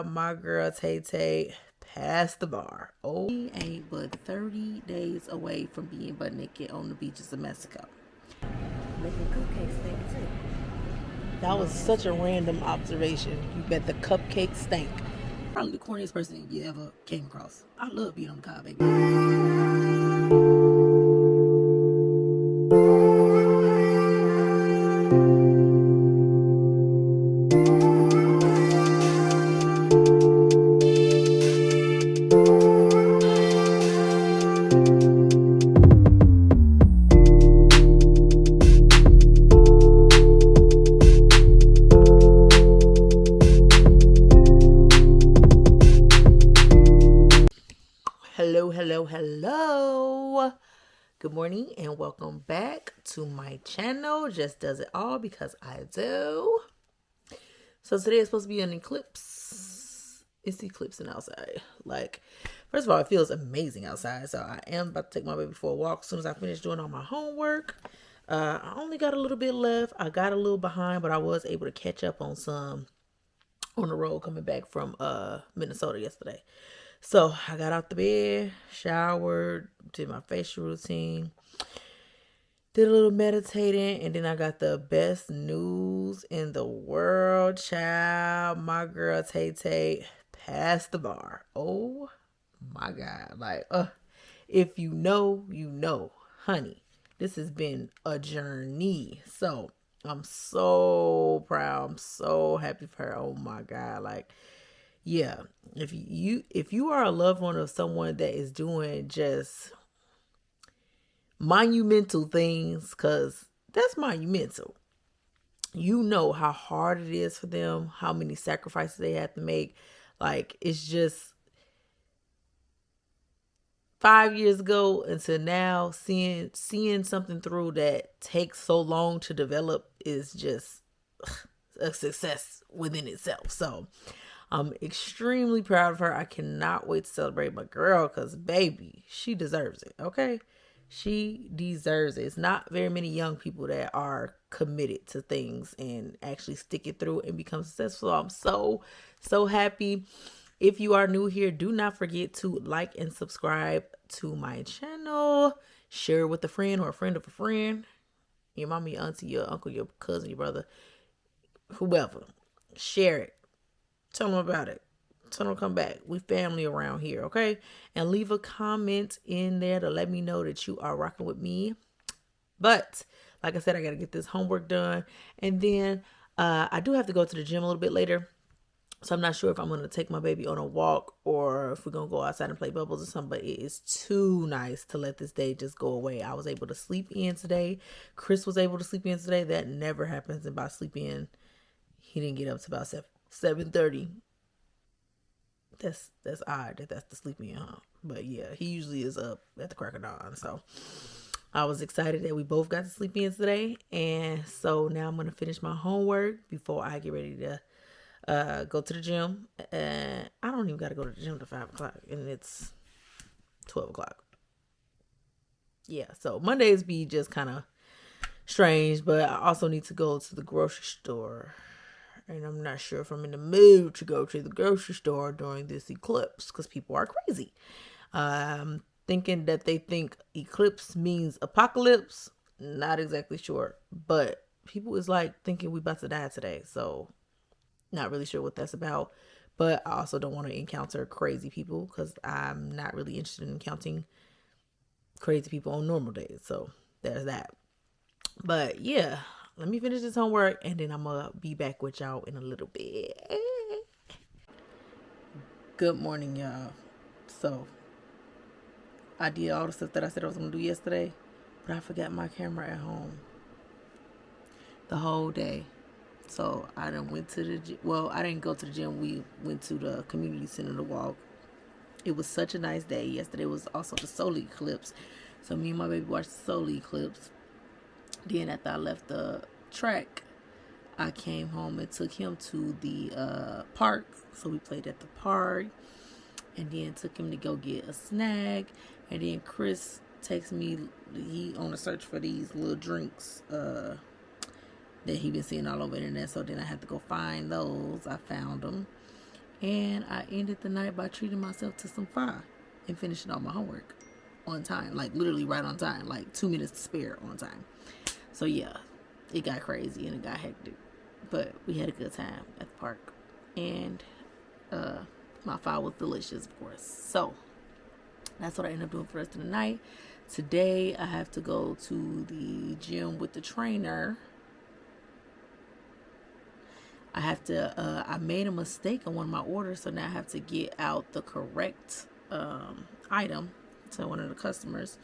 Child, my girl Tay Tay passed the bar. Oh, we ain't but 30 days away from being butt naked on the beaches of Mexico. Making cupcakes, baby, too. That was such a random observation. You bet the cupcake stank. Probably the corniest person you ever came across. I love being on the car, baby. Hello. Good morning and welcome back to my channel. Just does it all because I do. So today is supposed to be an eclipse. It's eclipsing outside. Like, first of all, it feels amazing outside. So I am about to take my baby for a walk as soon as I finish doing all my homework. I only got a little bit left. I got a little behind, but I was able to catch up on some on the road coming back from Minnesota yesterday. So I got out the bed, showered, did my facial routine, did a little meditating, and then I got the best news in the world, child. My girl Tay Tay passed the bar. Oh my God. Like, if you know, you know, honey, this has been a journey. So I'm so proud. I'm so happy for her. Oh my God. Like, yeah, if you are a loved one of someone that is doing just monumental things, because that's monumental, you know how hard it is for them, how many sacrifices they have to make. Like, it's just 5 years ago until now, seeing something through that takes so long to develop is just a success within itself. So I'm extremely proud of her. I cannot wait to celebrate my girl because, baby, she deserves it, okay? She deserves it. It's not very many young people that are committed to things and actually stick it through and become successful. I'm so happy. If you are new here, do not forget to like and subscribe to my channel. Share with a friend or a friend of a friend. Your mommy, your auntie, your uncle, your cousin, your brother, whoever. Share it. Tell them about it. Tell them to come back. We family around here, okay? And leave a comment in there to let me know that you are rocking with me. But like I said, I got to get this homework done. And then I do have to go to the gym a little bit later. So I'm not sure if I'm going to take my baby on a walk or if we're going to go outside and play bubbles or something. But it is too nice to let this day just go away. I was able to sleep in today. Chris was able to sleep in today. That never happens. And by sleep in, he didn't get up to about 7:30. That's odd that that's the sleeping, huh? But yeah, he usually is up at the crack of dawn. So I was excited that we both got to sleep in today. And so now I'm going to finish my homework before I get ready to go to the gym. And I don't even got to go to the gym till 5 o'clock. And it's 12 o'clock. Yeah, so Mondays be just kind of strange. But I also need to go to the grocery store. And I'm not sure if I'm in the mood to go to the grocery store during this eclipse because people are crazy. Thinking that they think eclipse means apocalypse. Not exactly sure. But people is like thinking we about to die today. So not really sure what that's about. But I also don't want to encounter crazy people because I'm not really interested in encountering crazy people on normal days. So there's that. But yeah. Let me finish this homework and then I'm going to be back with y'all in a little bit. Good morning, y'all. So, I did all the stuff that I said I was going to do yesterday, but I forgot my camera at home the whole day. So, I done went to the gym. Well, I didn't go to the gym. We went to the community center to walk. It was such a nice day. Yesterday was also the solar eclipse. So, me and my baby watched the solar eclipse. Then after I left the track, I came home and took him to the park. So we played at the park. And then took him to go get a snack. And then Chris takes me, he on a search for these little drinks that he been seeing all over the internet. So then I had to go find those. I found them. And I ended the night by treating myself to some pie and finishing all my homework on time. Like literally right on time. Like 2 minutes to spare on time. So yeah, it got crazy and it got hectic. But we had a good time at the park. And my pie was delicious, of course. So that's what I ended up doing for the rest of the night. Today I have to go to the gym with the trainer. I made a mistake on one of my orders, so now I have to get out the correct item to one of the customers.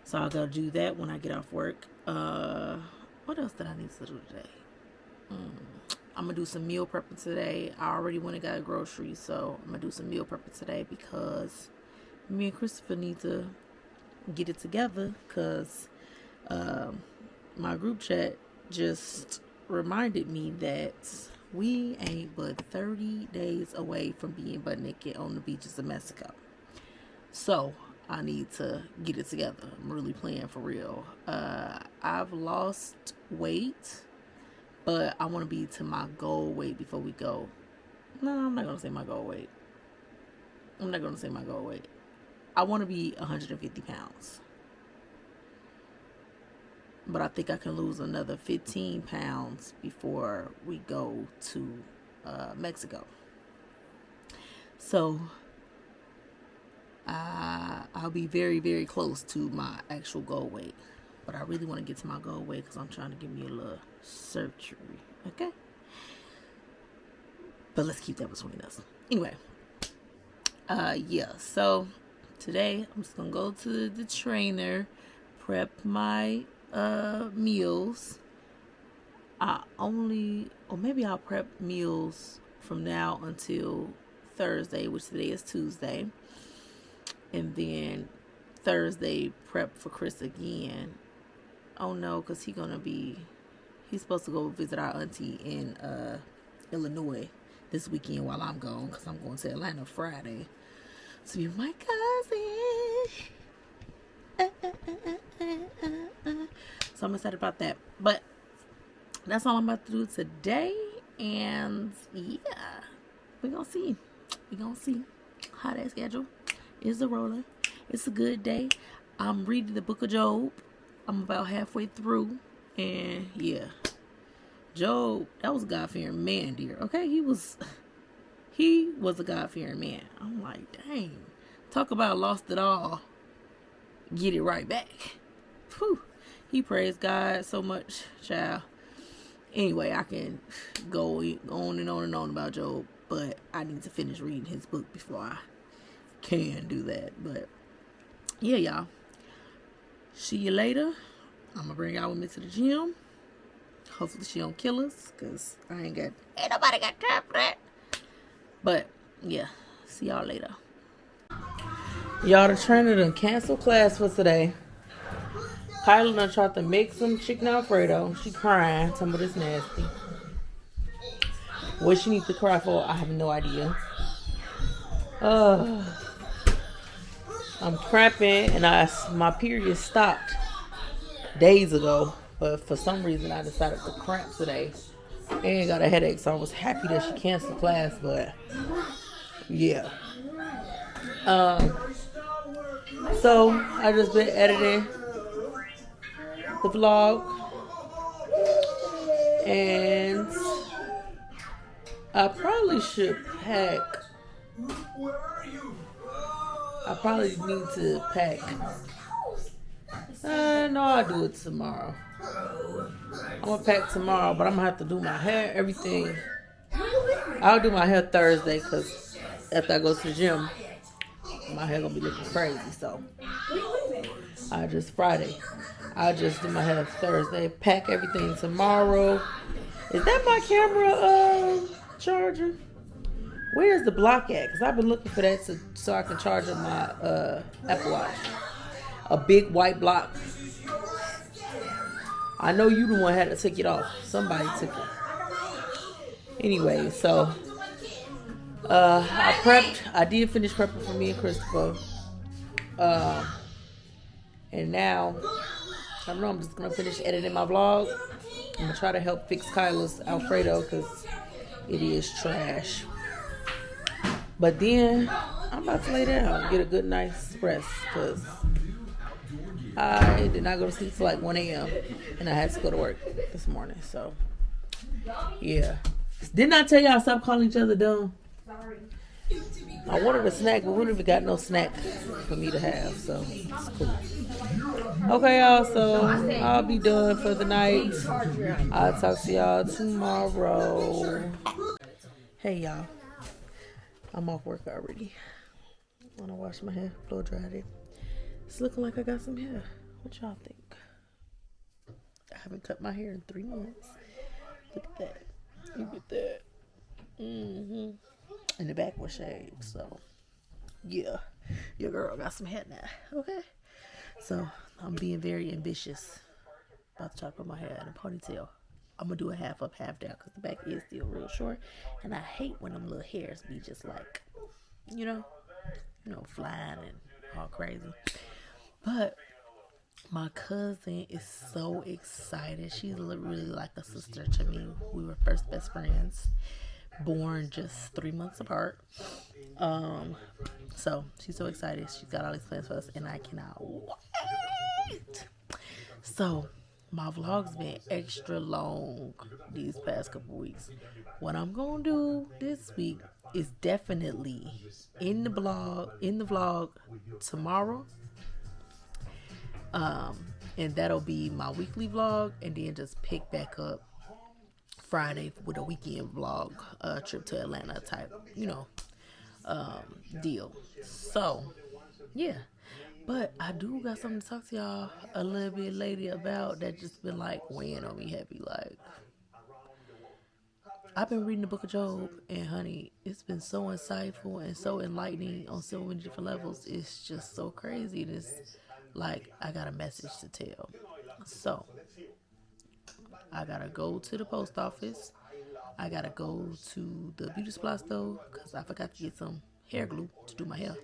So I'll go do that when I get off work. What else did I need to do today? I'm going to do some meal prepping today. I already went and got groceries, so I'm going to do some meal prepping today because me and Christopher need to get it together because my group chat just reminded me that we ain't but 30 days away from being butt naked on the beaches of Mexico. So I need to get it together. I'm really playing for real. I've lost weight, but I want to be to my goal weight before we go. No, I'm not going to say my goal weight. I want to be 150 pounds. But I think I can lose another 15 pounds before we go to Mexico. So I'll be very, very close to my actual goal weight. But I really want to get to my goal weight because I'm trying to give me a little surgery. Okay? But let's keep that between us. Anyway. Yeah. So today I'm just going to go to the trainer, prep my meals. Maybe I'll prep meals from now until Thursday, which today is Tuesday, and then Thursday prep for Chris again. Oh no, because he's supposed to go visit our auntie in Illinois this weekend while I'm gone, because I'm going to Atlanta Friday to be with my cousin. So I'm excited about that. But that's all I'm about to do today. And yeah, we're going to see. We're going to see how that schedule is a roller. It's a good day. I'm reading the book of Job. I'm about halfway through. And yeah, Job, that was a God-fearing man, dear. Okay, he was a God-fearing man. I'm like, dang. Talk about lost it all. Get it right back. Whew. He praised God so much, child. Anyway, I can go on and on and on about Job, but I need to finish reading his book before I can do that. But yeah, y'all. See you later. I'm gonna bring y'all with me to the gym. Hopefully she don't kill us, because ain't nobody got time for that. But yeah, see y'all later. Y'all, the trainer done canceled class for today. Kyla done tried to make some chicken Alfredo. She crying. Some of this nasty. What she needs to cry for, I have no idea. I'm cramping, and my period stopped days ago. But for some reason, I decided to cramp today. And got a headache, so I was happy that she canceled class. But yeah. So I just been editing the vlog, and I probably should pack. I probably need to pack. No, I'll do it tomorrow. I'm gonna pack tomorrow, but I'm gonna have to do my hair, everything. I'll do my hair Thursday, because after I go to the gym, my hair gonna be looking crazy. So Friday. I'll just do my hair Thursday. Pack everything tomorrow. Is that my camera charger? Where's the block at? Because I've been looking for that so I can charge up my Apple Watch. A big white block. I know you the one had to take it off. Somebody took it. Anyway, so I prepped. I did finish prepping for me and Christopher. And now, I don't know, I'm just going to finish editing my vlog. I'm going to try to help fix Kyla's Alfredo because it is trash. But then I'm about to lay down, get a good night's rest, because I did not go to sleep till like 1 a.m. and I had to go to work this morning. So, yeah. Didn't I tell y'all stop calling each other dumb? I wanted a snack, but we don't even got no snack for me to have, so it's cool. Okay, y'all, so I'll be done for the night. I'll talk to y'all tomorrow. Hey, y'all. I'm off work already. I want to wash my hair, blow dried it. It's looking like I got some hair. What y'all think? I haven't cut my hair in 3 months. Look at that. Look at that. And the back was shaved, so yeah, your girl got some hair now. Okay, so I'm being very ambitious. About to chop up my hair in a ponytail. I'm gonna do a half up, half down, because the back is still real short, and I hate when them little hairs be just like, you know, flying and all crazy. But my cousin is so excited. She's really like a sister to me. We were first best friends, born just 3 months apart. So she's so excited. She's got all these plans for us, and I cannot wait. So my vlog's been extra long these past couple weeks. What I'm gonna do this week is definitely in the vlog tomorrow. And that'll be my weekly vlog, and then just pick back up Friday with a weekend vlog, trip to Atlanta type, deal. So, yeah. But I do got something to talk to y'all a little bit later about that just been like weighing on me heavy. Like, I've been reading the book of Job, and honey, it's been so insightful and so enlightening on so many different levels. It's just so crazy. It's like I got a message to tell. So I gotta go to the post office. I gotta go to the beauty supply store because I forgot to get some hair glue to do my hair.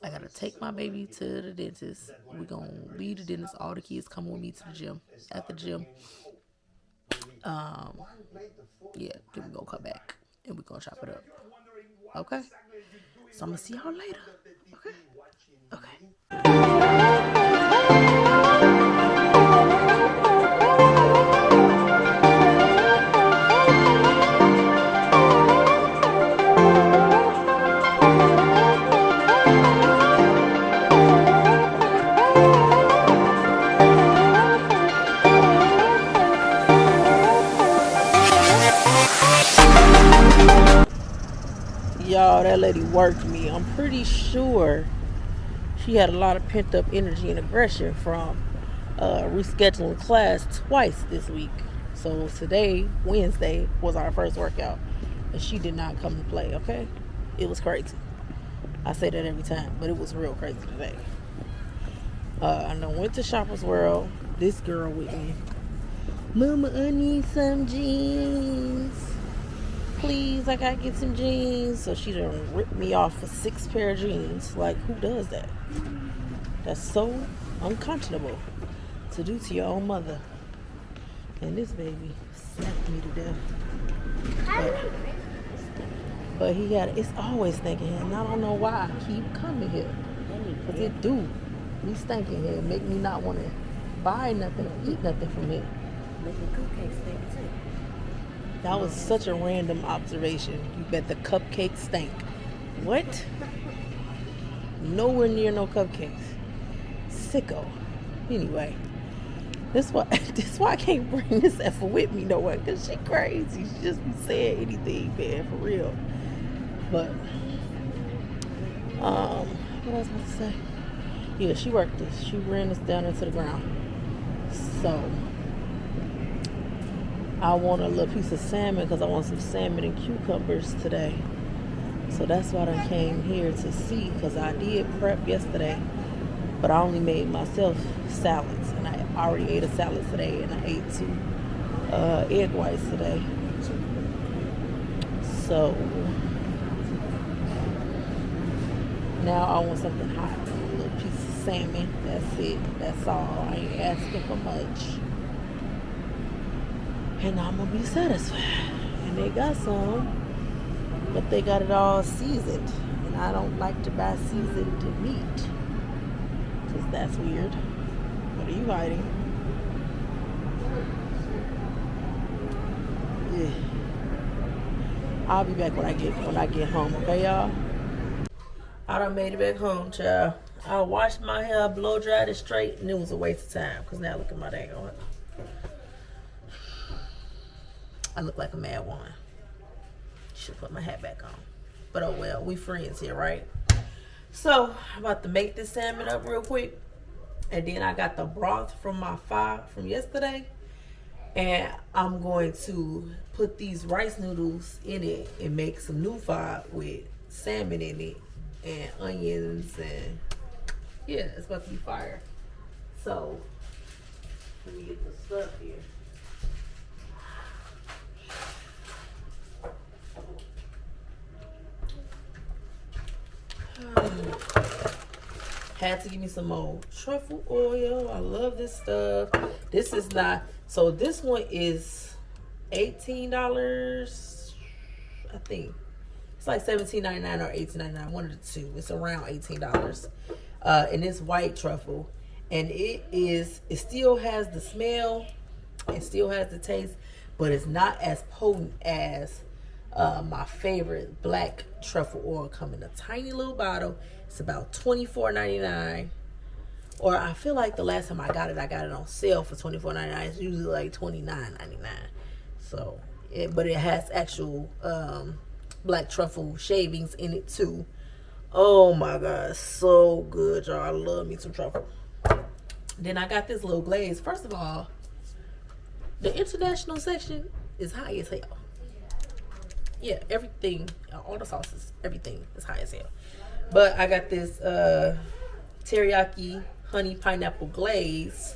I gotta take my baby to the dentist. We're gonna leave the dentist. All the kids come with me to the gym. At the gym, yeah, then we're gonna come back and we're gonna chop it up. Okay? So I'm gonna see y'all later. Okay? Okay. Y'all, that lady worked me. I'm pretty sure she had a lot of pent up energy and aggression from rescheduling class twice this week. So today, Wednesday, was our first workout, and she did not come to play. Okay, it was crazy. I say that every time, but it was real crazy today. I went to Shoppers World. This girl with me. Mama, I need some jeans. Please, I gotta get some jeans. So she done ripped me off for 6 pair of jeans. Like, who does that? That's so unconscionable to do to your own mother. And this baby snapped me to death. But he it's always thinking him. And I don't know why I keep coming here. Because it do. Me stinking here make me not want to buy nothing or eat nothing from it. Making cupcakes, baby, too. That was such a random observation. You bet the cupcakes stink. What? Nowhere near no cupcakes. Sicko. Anyway, this why I can't bring this effer with me nowhere, because she crazy. She just be saying anything, man, for real. But what I was about to say? Yeah, she worked this. She ran this down into the ground. So I want a little piece of salmon because I want some salmon and cucumbers today. So that's why I came here to see, because I did prep yesterday, but I only made myself salads, and I already ate a salad today, and I ate 2 egg whites today. So now I want something hot, a little piece of salmon. That's it. That's all. I ain't asking for much. And I'm gonna be satisfied. And they got some, but they got it all seasoned, and I don't like to buy seasoned meat because that's weird. What are you hiding? Yeah. I'll be back when I get home, okay, y'all? I done made it back home, child. I washed my hair, blow dried it straight, and it was a waste of time. Cause now look at my dang on. I look like a mad woman. Should put my hat back on. But oh well, we friends here, right? So I'm about to make this salmon up real quick. And then I got the broth from my pho from yesterday. And I'm going to put these rice noodles in it and make some new pho with salmon in it and onions, and yeah, it's about to be fire. So let me get the stuff here. Had to give me some more truffle oil. I love this stuff. This is not, so this one is $18. I think it's like $17.99 or $18.99, one of the two. It's around $18. And it's white truffle, and it still has the smell, it still has the taste, but it's not as potent as my favorite black truffle oil. Come in a tiny little bottle. It's about $24.99, or I feel like the last time I got it on sale for $24.99. It's usually like $29.99. So, but it has actual black truffle shavings in it too. Oh my god, so good, y'all. I love me some truffle. Then I got this little glaze. First of all, the international section is high as hell. Yeah, everything, all the sauces, everything is high as hell. But I got this teriyaki honey pineapple glaze.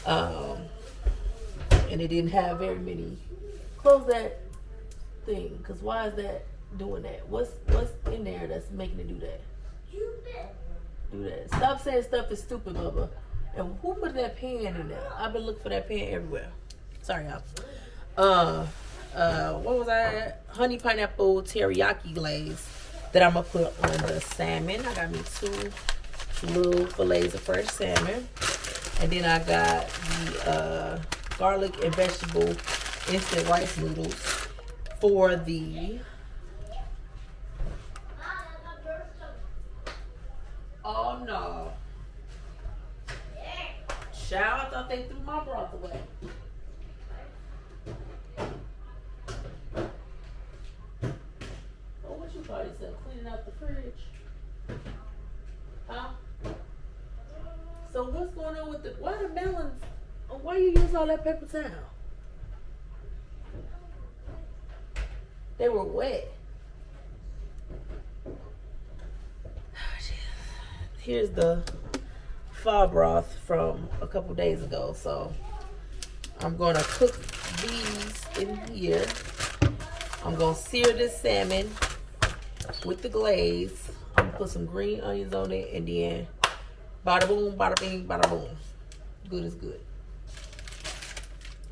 And it didn't have very many. Close that thing, because why is that doing that? What's in there that's making it do that? Do that. Stop saying stuff is stupid, Bubba. And who put that pan in there? I've been looking for that pan everywhere. Sorry, y'all. What was that? Honey pineapple teriyaki glaze that I'm gonna put on the salmon. I got me 2 little fillets of fresh salmon, and then I got the garlic and vegetable instant rice noodles for the. Oh no! Child, I thought they threw my broth away. What you call yourself? Cleaning out the fridge? Huh? So what's going on with why the melons? Why you use all that paper towel? They were wet. Here's the pho broth from a couple days ago. So I'm gonna cook these in here. I'm gonna sear this salmon with the glaze. I'm gonna put some green onions on it, and then bada boom, bada bing, bada boom. Good is good.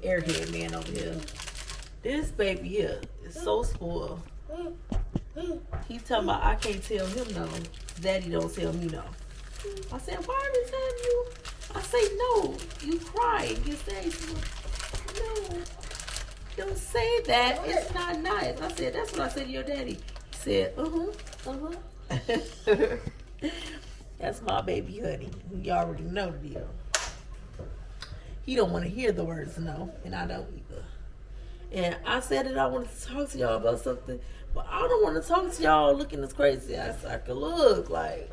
Airhead man over here. This baby here is so spoiled. He's talking about I can't tell him no. Daddy don't tell me no. I said, why every time I say no, you cry and get sad. No, don't say that. It's not nice. I said, that's what I said to your daddy. He said, That's my baby honey. You already know the deal. He don't want to hear the words no, and I don't either. And I said that I wanted to talk to y'all about something, but I don't want to talk to y'all looking as crazy as I could look. Like,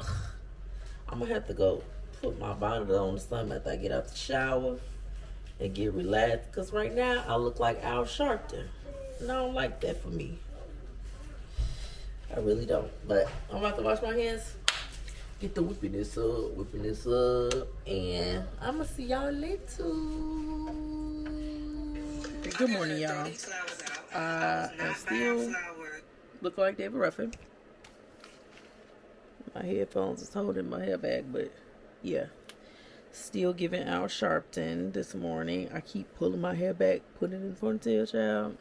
I'm going to have to go put my bonnet on or something after I get out the shower and get relaxed. Because right now, I look like Al Sharpton. And I don't like that for me. I really don't. But I'm about to wash my hands. Get to whipping this up. And I'm going to see y'all later. Good morning, y'all. I still look like David Ruffin. My headphones is holding my hair back, but yeah. Still giving Al Sharpton this morning. I keep pulling my hair back, putting it in ponytail, child.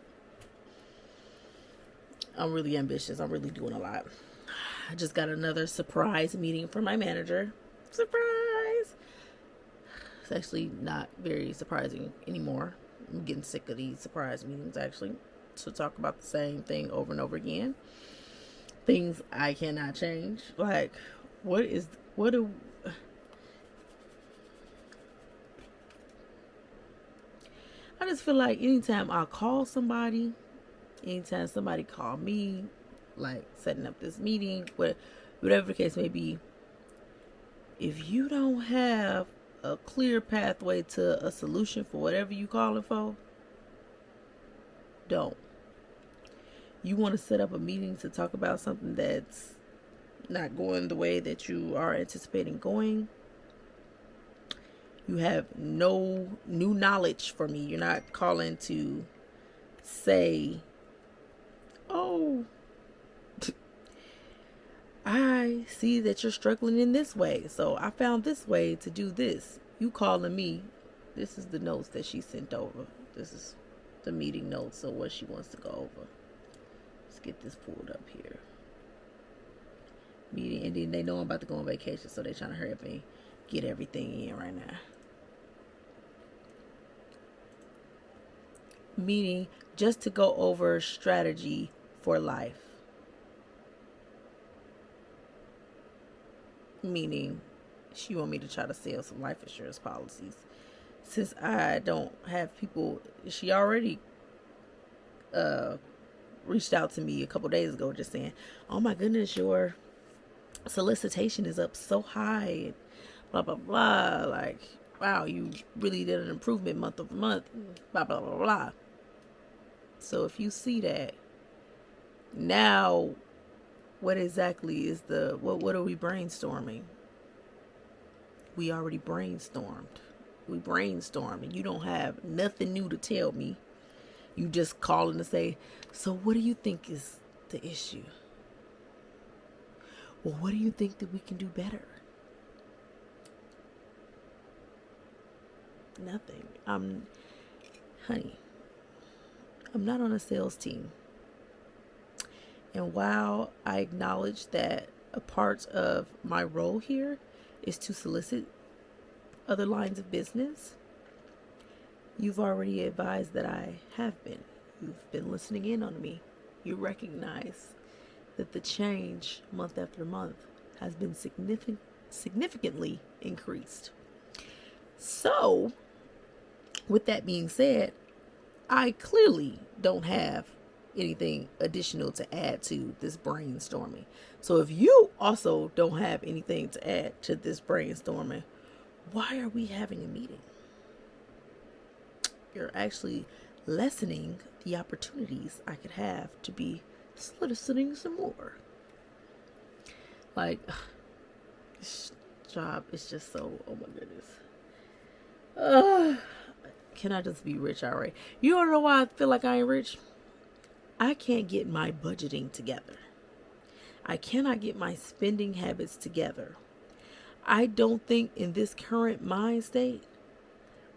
I'm really ambitious. I'm really doing a lot. I just got another surprise meeting from my manager. Surprise! It's actually not very surprising anymore. I'm getting sick of these surprise meetings, actually, to talk about the same thing over and over again. Things I cannot change. Like, what do I just feel like anytime I call somebody, anytime somebody call me, like setting up this meeting, whatever the case may be, if you don't have a clear pathway to a solution for whatever you calling for, don't. You want to set up a meeting to talk about something that's not going the way that you are anticipating going. You have no new knowledge for me. You're not calling to say, oh, I see that you're struggling in this way, so I found this way to do this. You calling me. This is the notes that she sent over. This is the meeting notes of what she wants to go over. Let's get this pulled up here. Meeting, and then they know I'm about to go on vacation, so they're trying to hurry up and get everything in right now. Meeting just to go over strategy for life. Meaning, she want me to try to sell some life insurance policies. Since I don't have people, she already reached out to me a couple days ago just saying, oh my goodness, your solicitation is up so high, and blah, blah, blah. Like, wow, you really did an improvement month over month, blah, blah, blah, blah. So if you see that, now what exactly is what are we brainstorming? We already brainstormed. We brainstormed, and you don't have nothing new to tell me. You just calling to say, so what do you think is the issue? Well, what do you think that we can do better? Nothing. Honey, I'm not on a sales team. And while I acknowledge that a part of my role here is to solicit other lines of business, you've already advised that I have been. You've been listening in on me. You recognize that the change month after month has been significantly increased. So, with that being said, I clearly don't have anything additional to add to this brainstorming. So if you also don't have anything to add to this brainstorming, why are we having a meeting? You're actually lessening the opportunities I could have to be soliciting some more. Like, this job is just so, oh my goodness. Can I just be rich already? You don't know why I feel like I ain't rich? I can't get my budgeting together. I cannot get my spending habits together. I don't think in this current mind state,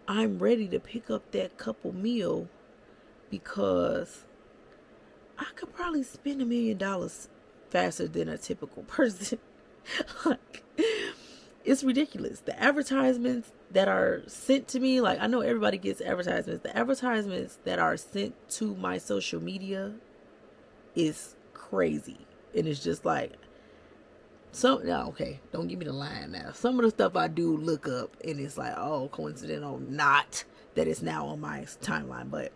I'm ready to pick up that couple meal, because I could probably spend $1 million faster than a typical person. Like, it's ridiculous. The advertisements that are sent to me, like, I know everybody gets advertisements. The advertisements that are sent to my social media is crazy. And it's just like, okay, don't give me the line now. Some of the stuff I do look up, and it's like, oh, coincidental, not that it's now on my timeline. But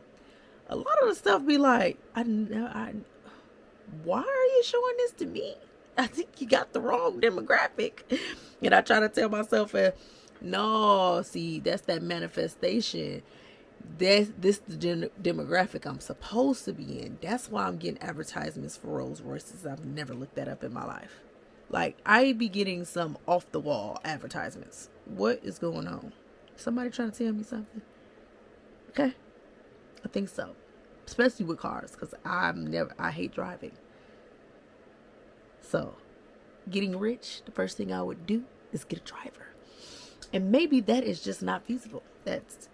a lot of the stuff be like, why are you showing this to me? I think you got the wrong demographic. And I try to tell myself, no, see, that's that manifestation. This the demographic I'm supposed to be in. That's why I'm getting advertisements for Rolls Royces. I've never looked that up in my life. Like, I be getting some off the wall advertisements. What is going on? Somebody trying to tell me something? Okay, I think so. Especially with cars, because I hate driving. So, getting rich, the first thing I would do is get a driver. And maybe that is just not feasible. That's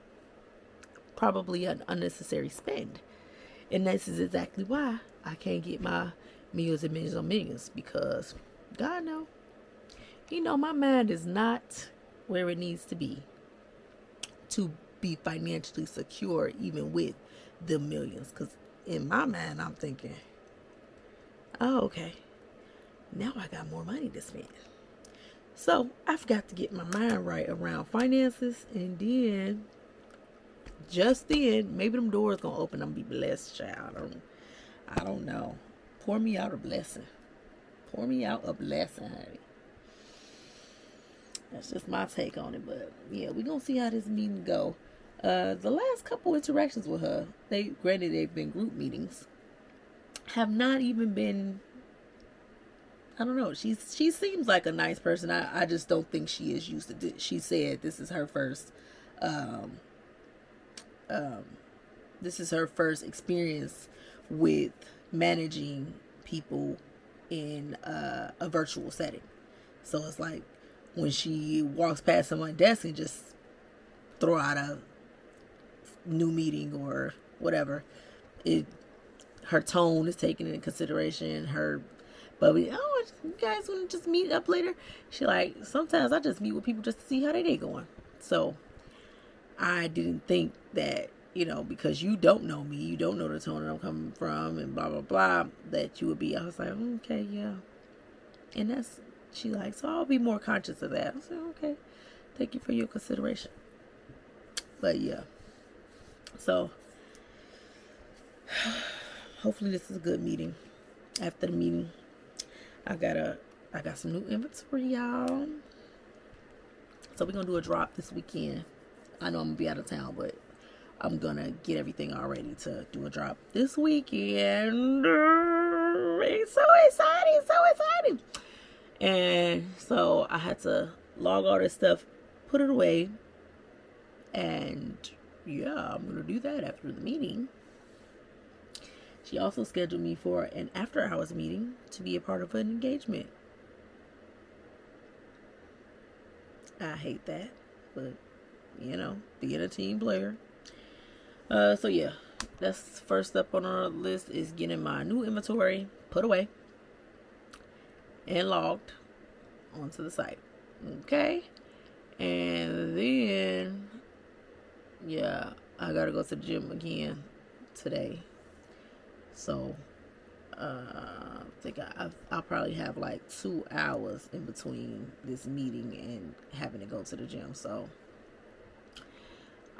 probably an unnecessary spend. And this is exactly why I can't get my millions and millions on millions, because God know, He know my mind is not where it needs to be financially secure, even with the millions. Because in my mind, I'm thinking, oh, okay, now I got more money to spend. So I've got to get my mind right around finances, and then just then, maybe them doors gonna open. I'm gonna be blessed, child. I don't know. Pour me out a blessing. Pour me out a blessing, honey. That's just my take on it. But yeah, we gonna see how this meeting go. The last couple interactions with her, they've been group meetings, have not even been. I don't know. She seems like a nice person. I just don't think she is used to it. She said this is her first um, this is her first experience with managing people in a virtual setting. So it's like when she walks past someone's desk and just throw out a new meeting or whatever, her tone is taken into consideration. But you guys want to just meet up later? She like, sometimes I just meet with people just to see how they day going. So I didn't think that, because you don't know me, you don't know the tone that I'm coming from, and blah, blah, blah, that you would be. I was like, okay, yeah. And she like, so I'll be more conscious of that. I said, okay, thank you for your consideration. But yeah. So hopefully this is a good meeting. After the meeting, I got some new inventory, y'all. So we're gonna do a drop this weekend. I know I'm gonna be out of town, but I'm gonna get everything all ready to do a drop this weekend. It's so exciting. And so I had to log all this stuff, put it away, and yeah, I'm gonna do that after the meeting. She also scheduled me for an after-hours meeting to be a part of an engagement. I hate that, but being a team player. So yeah, that's first up on our list, is getting my new inventory put away and logged onto the site. Okay, and then yeah, I gotta go to the gym again today. So I think I'll probably have like 2 hours in between this meeting and having to go to the gym. So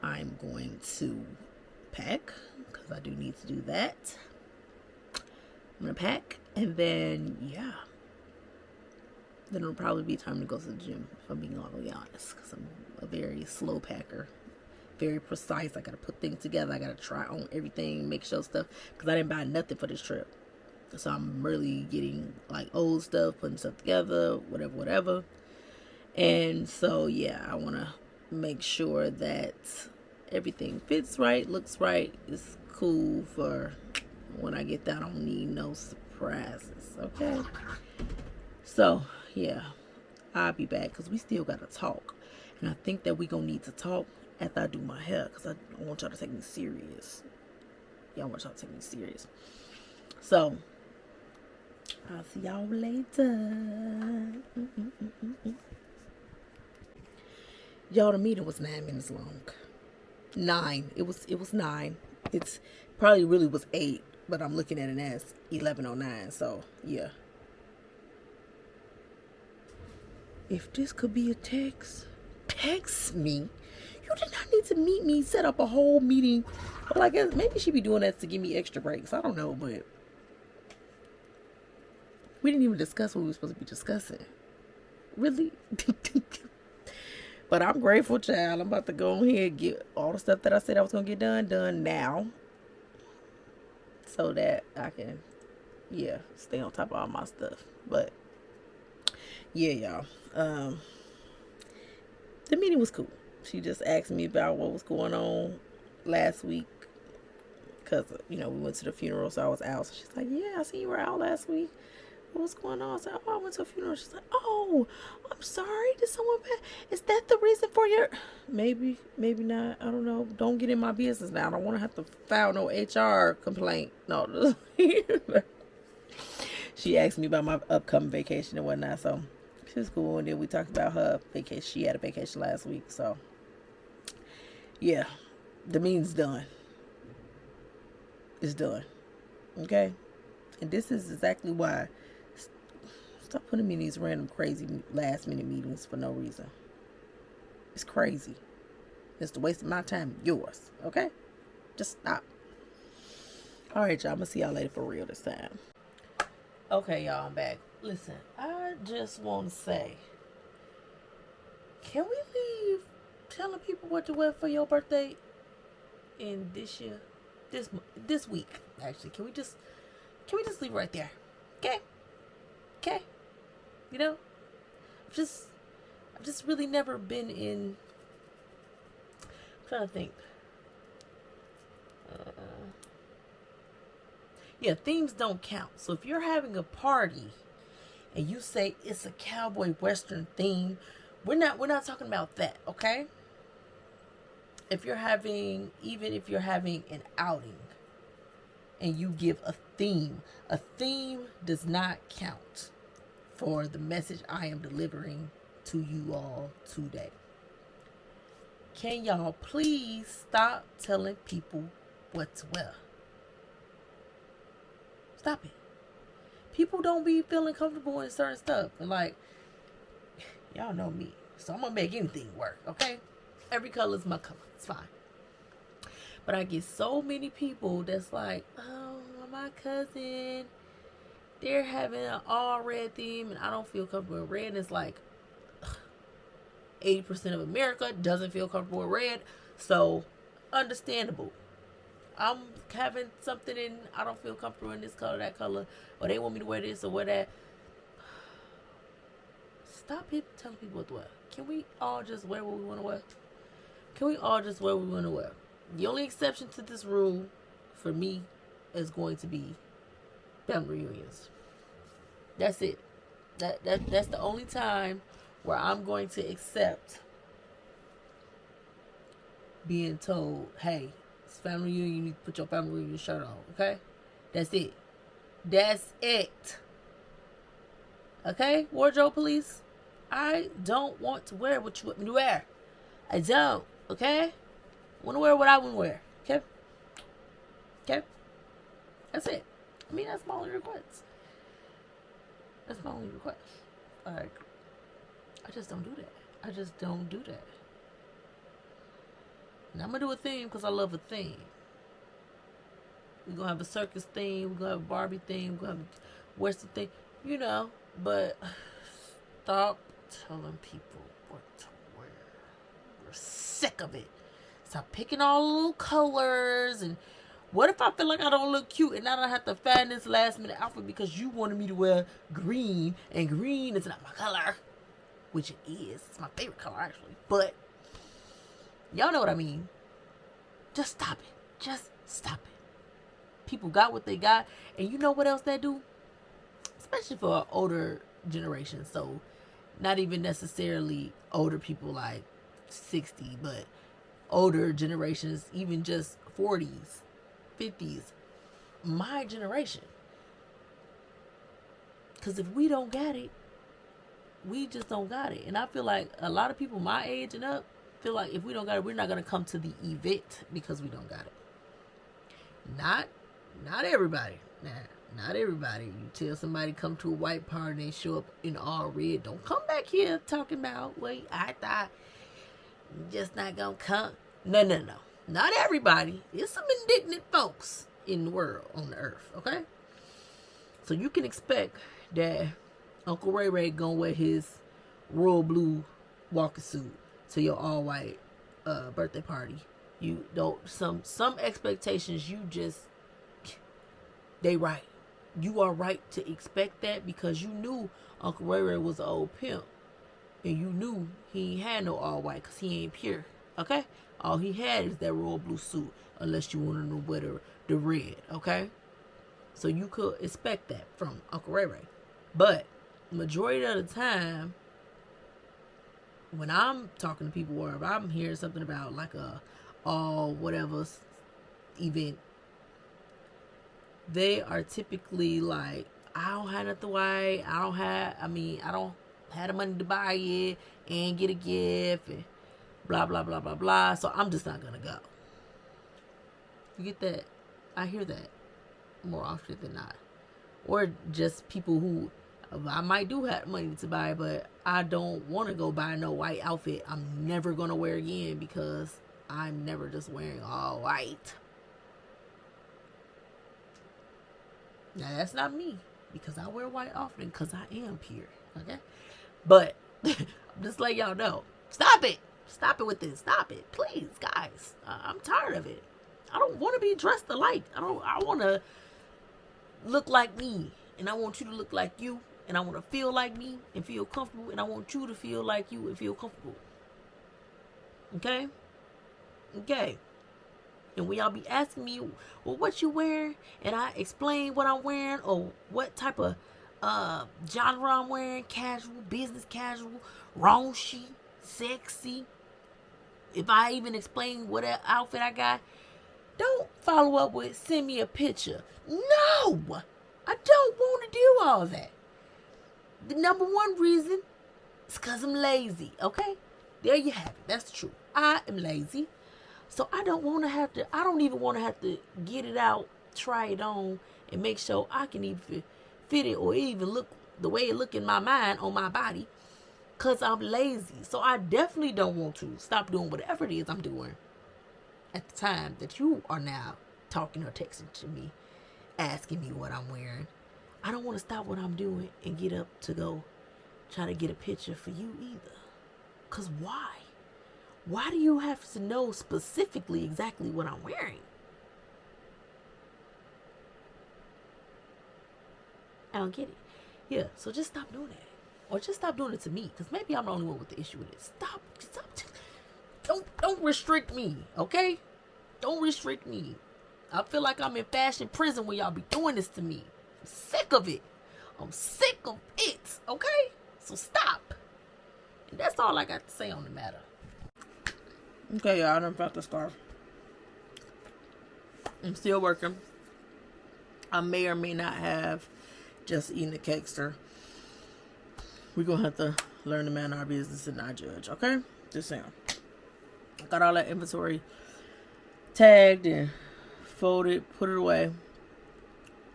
I'm going to pack, because I do need to do that. I'm going to pack, and then yeah, then it'll probably be time to go to the gym, if I'm being all the way honest, because I'm a very slow packer. Very precise. I gotta put things together. I gotta try on everything, make sure stuff, because I didn't buy nothing for this trip. So I'm really getting like old stuff, putting stuff together, whatever. And so yeah, I want to make sure that everything fits right, looks right, is cool for when I get there. I don't need no surprises. Okay. So yeah, I'll be back, because we still gotta talk, and I think that we gonna need to talk after I do my hair, because I want y'all to take me serious. Yeah, I want y'all to take me serious. So I'll see y'all later. Y'all, the meeting was 9 minutes long. 9. It was 9. It's probably really was 8, but I'm looking at it as 11:09. So yeah. If this could be a text me. You did not need to meet me, set up a whole meeting. Well, I guess maybe she'd be doing that to give me extra breaks. I don't know, but we didn't even discuss what we were supposed to be discussing. Really? But I'm grateful, child. I'm about to go ahead and get all the stuff that I said I was going to get done now. So that I can, stay on top of all my stuff. But, yeah, y'all. The meeting was cool. She just asked me about what was going on last week, because we went to the funeral, so I was out. So she's like, yeah, I see you were out last week. What's going on? I was like, oh, I went to a funeral. She's like, oh, I'm sorry. Did someone pass? Is that the reason for your? Maybe, maybe not. I don't know. Don't get in my business now. I don't want to have to file no HR complaint. No. She asked me about my upcoming vacation and whatnot, so she was cool. And then we talked about her vacation. She had a vacation last week, so yeah, the meeting's done. It's done. Okay, and this is exactly why. Stop putting me in these random crazy last minute meetings for no reason. It's crazy. It's the waste of my time, yours. Okay? Just stop. Alright, y'all. I'm gonna see y'all later for real this time. Okay, y'all, I'm back. Listen, I just want to say, can we leave telling people what to wear for your birthday in this year? This week, actually. Can we just leave right there? Okay? Okay? You know, I've just really never been in. I'm trying to think. Yeah, themes don't count. So if you're having a party and you say it's a cowboy western theme, we're not talking about that, okay? If you're having an outing and you give a theme does not count for the message I am delivering to you all today. Can y'all please stop telling people what to wear? Stop it. People don't be feeling comfortable in certain stuff. And like, y'all know me. So I'm going to make anything work, okay? Every color is my color. It's fine. But I get so many people that's like, oh, my cousin, they're having an all red theme and I don't feel comfortable with red. And it's like 80% of America doesn't feel comfortable with red. So understandable. I'm having something and I don't feel comfortable in this color, that color, or they want me to wear this or wear that. Stop telling people what to wear. Can we all just wear what we want to wear? Can we all just wear what we want to wear? The only exception to this rule for me is going to be family reunions. That's it. That's the only time where I'm going to accept being told, hey, it's family reunion, you need to put your family reunion shirt on, okay? That's it. That's it. Okay, wardrobe police? I don't want to wear what you want me to wear. I don't, okay? I want to wear what I want to wear, okay? Okay? That's it. I mean, that's my only request. That's my only request. Like, I just don't do that. I just don't do that. And I'm going to do a theme because I love a theme. We're going to have a circus theme. We're going to have a Barbie theme. We're going to have a Western theme. You know, but stop telling people what to wear. We're sick of it. Stop picking all the little colors. And what if I feel like I don't look cute and I don't have to find this last minute outfit because you wanted me to wear green and green is not my color, which it is. It's my favorite color actually. But y'all know what I mean. Just stop it. Just stop it. People got what they got, and you know what else they do? Especially for an older generation. So not even necessarily older people like 60, but older generations, even just 40s, 50s, my generation. Because if we don't got it, we just don't got it. And I feel like a lot of people my age and up feel like if we don't got it, we're not going to come to the event because we don't got it. Not everybody. Nah, not everybody. You tell somebody come to a white party and they show up in all red. Don't come back here talking about, wait, I thought you just not going to come. No. Not everybody. There's some indignant folks in the world, on the earth, okay? So you can expect that Uncle Ray Ray gonna wear his royal blue walking suit to your all white birthday party. You don't some expectations you just they right. You are right to expect that because you knew Uncle Ray Ray was an old pimp. And you knew he ain't had no all white because he ain't pure. Okay? All he had is that royal blue suit unless you wanted to wear the red. Okay? So you could expect that from Uncle Ray Ray. But majority of the time, when I'm talking to people or if I'm hearing something about like a all whatever event, they are typically like, I don't have nothing white. I don't have the money to buy it and get a gift and blah blah blah blah blah. So I'm just not gonna go. You get that? I hear that more often than not. Or just people who I might do have money to buy, but I don't want to go buy no white outfit I'm never gonna wear again because I'm never just wearing all white. Now that's not me because I wear white often because I am pure. Okay, but I'm just letting y'all know. Stop it. Stop it with this. Stop it, please, guys. I'm tired of it. I don't want to be dressed alike. I want to look like me, and I want you to look like you, and I want to feel like me and feel comfortable, and I want you to feel like you and feel comfortable. Okay? Okay. And when y'all be asking me, well, what you wearing? And I explain what I'm wearing or what type of genre I'm wearing, casual, business casual, raunchy, sexy. If I even explain what outfit I got, don't follow up with send me a picture. No! I don't want to do all that. The number one reason is because I'm lazy, okay? There you have it. That's the truth. I am lazy. So I don't even want to have to get it out, try it on, and make sure I can even fit it or even look the way it look in my mind on my body because I'm lazy. So I definitely don't want to stop doing whatever it is I'm doing at the time that you are now talking or texting to me, asking me what I'm wearing. I don't want to stop what I'm doing and get up to go try to get a picture for you either. Because why? Why do you have to know specifically exactly what I'm wearing? I don't get it. Yeah, so just stop doing that. Or just stop doing it to me. Because maybe I'm the only one with the issue with it. Stop. Don't restrict me, okay? Don't restrict me. I feel like I'm in fashion prison when y'all be doing this to me. I'm sick of it. I'm sick of it, okay? So stop. And that's all I got to say on the matter. Okay, y'all, I done found the scarf. I'm still working. I may or may not have just eaten the cake, sir. We're going to have to learn to man our business and not judge, okay? Just saying. Got all that inventory tagged and folded, put it away,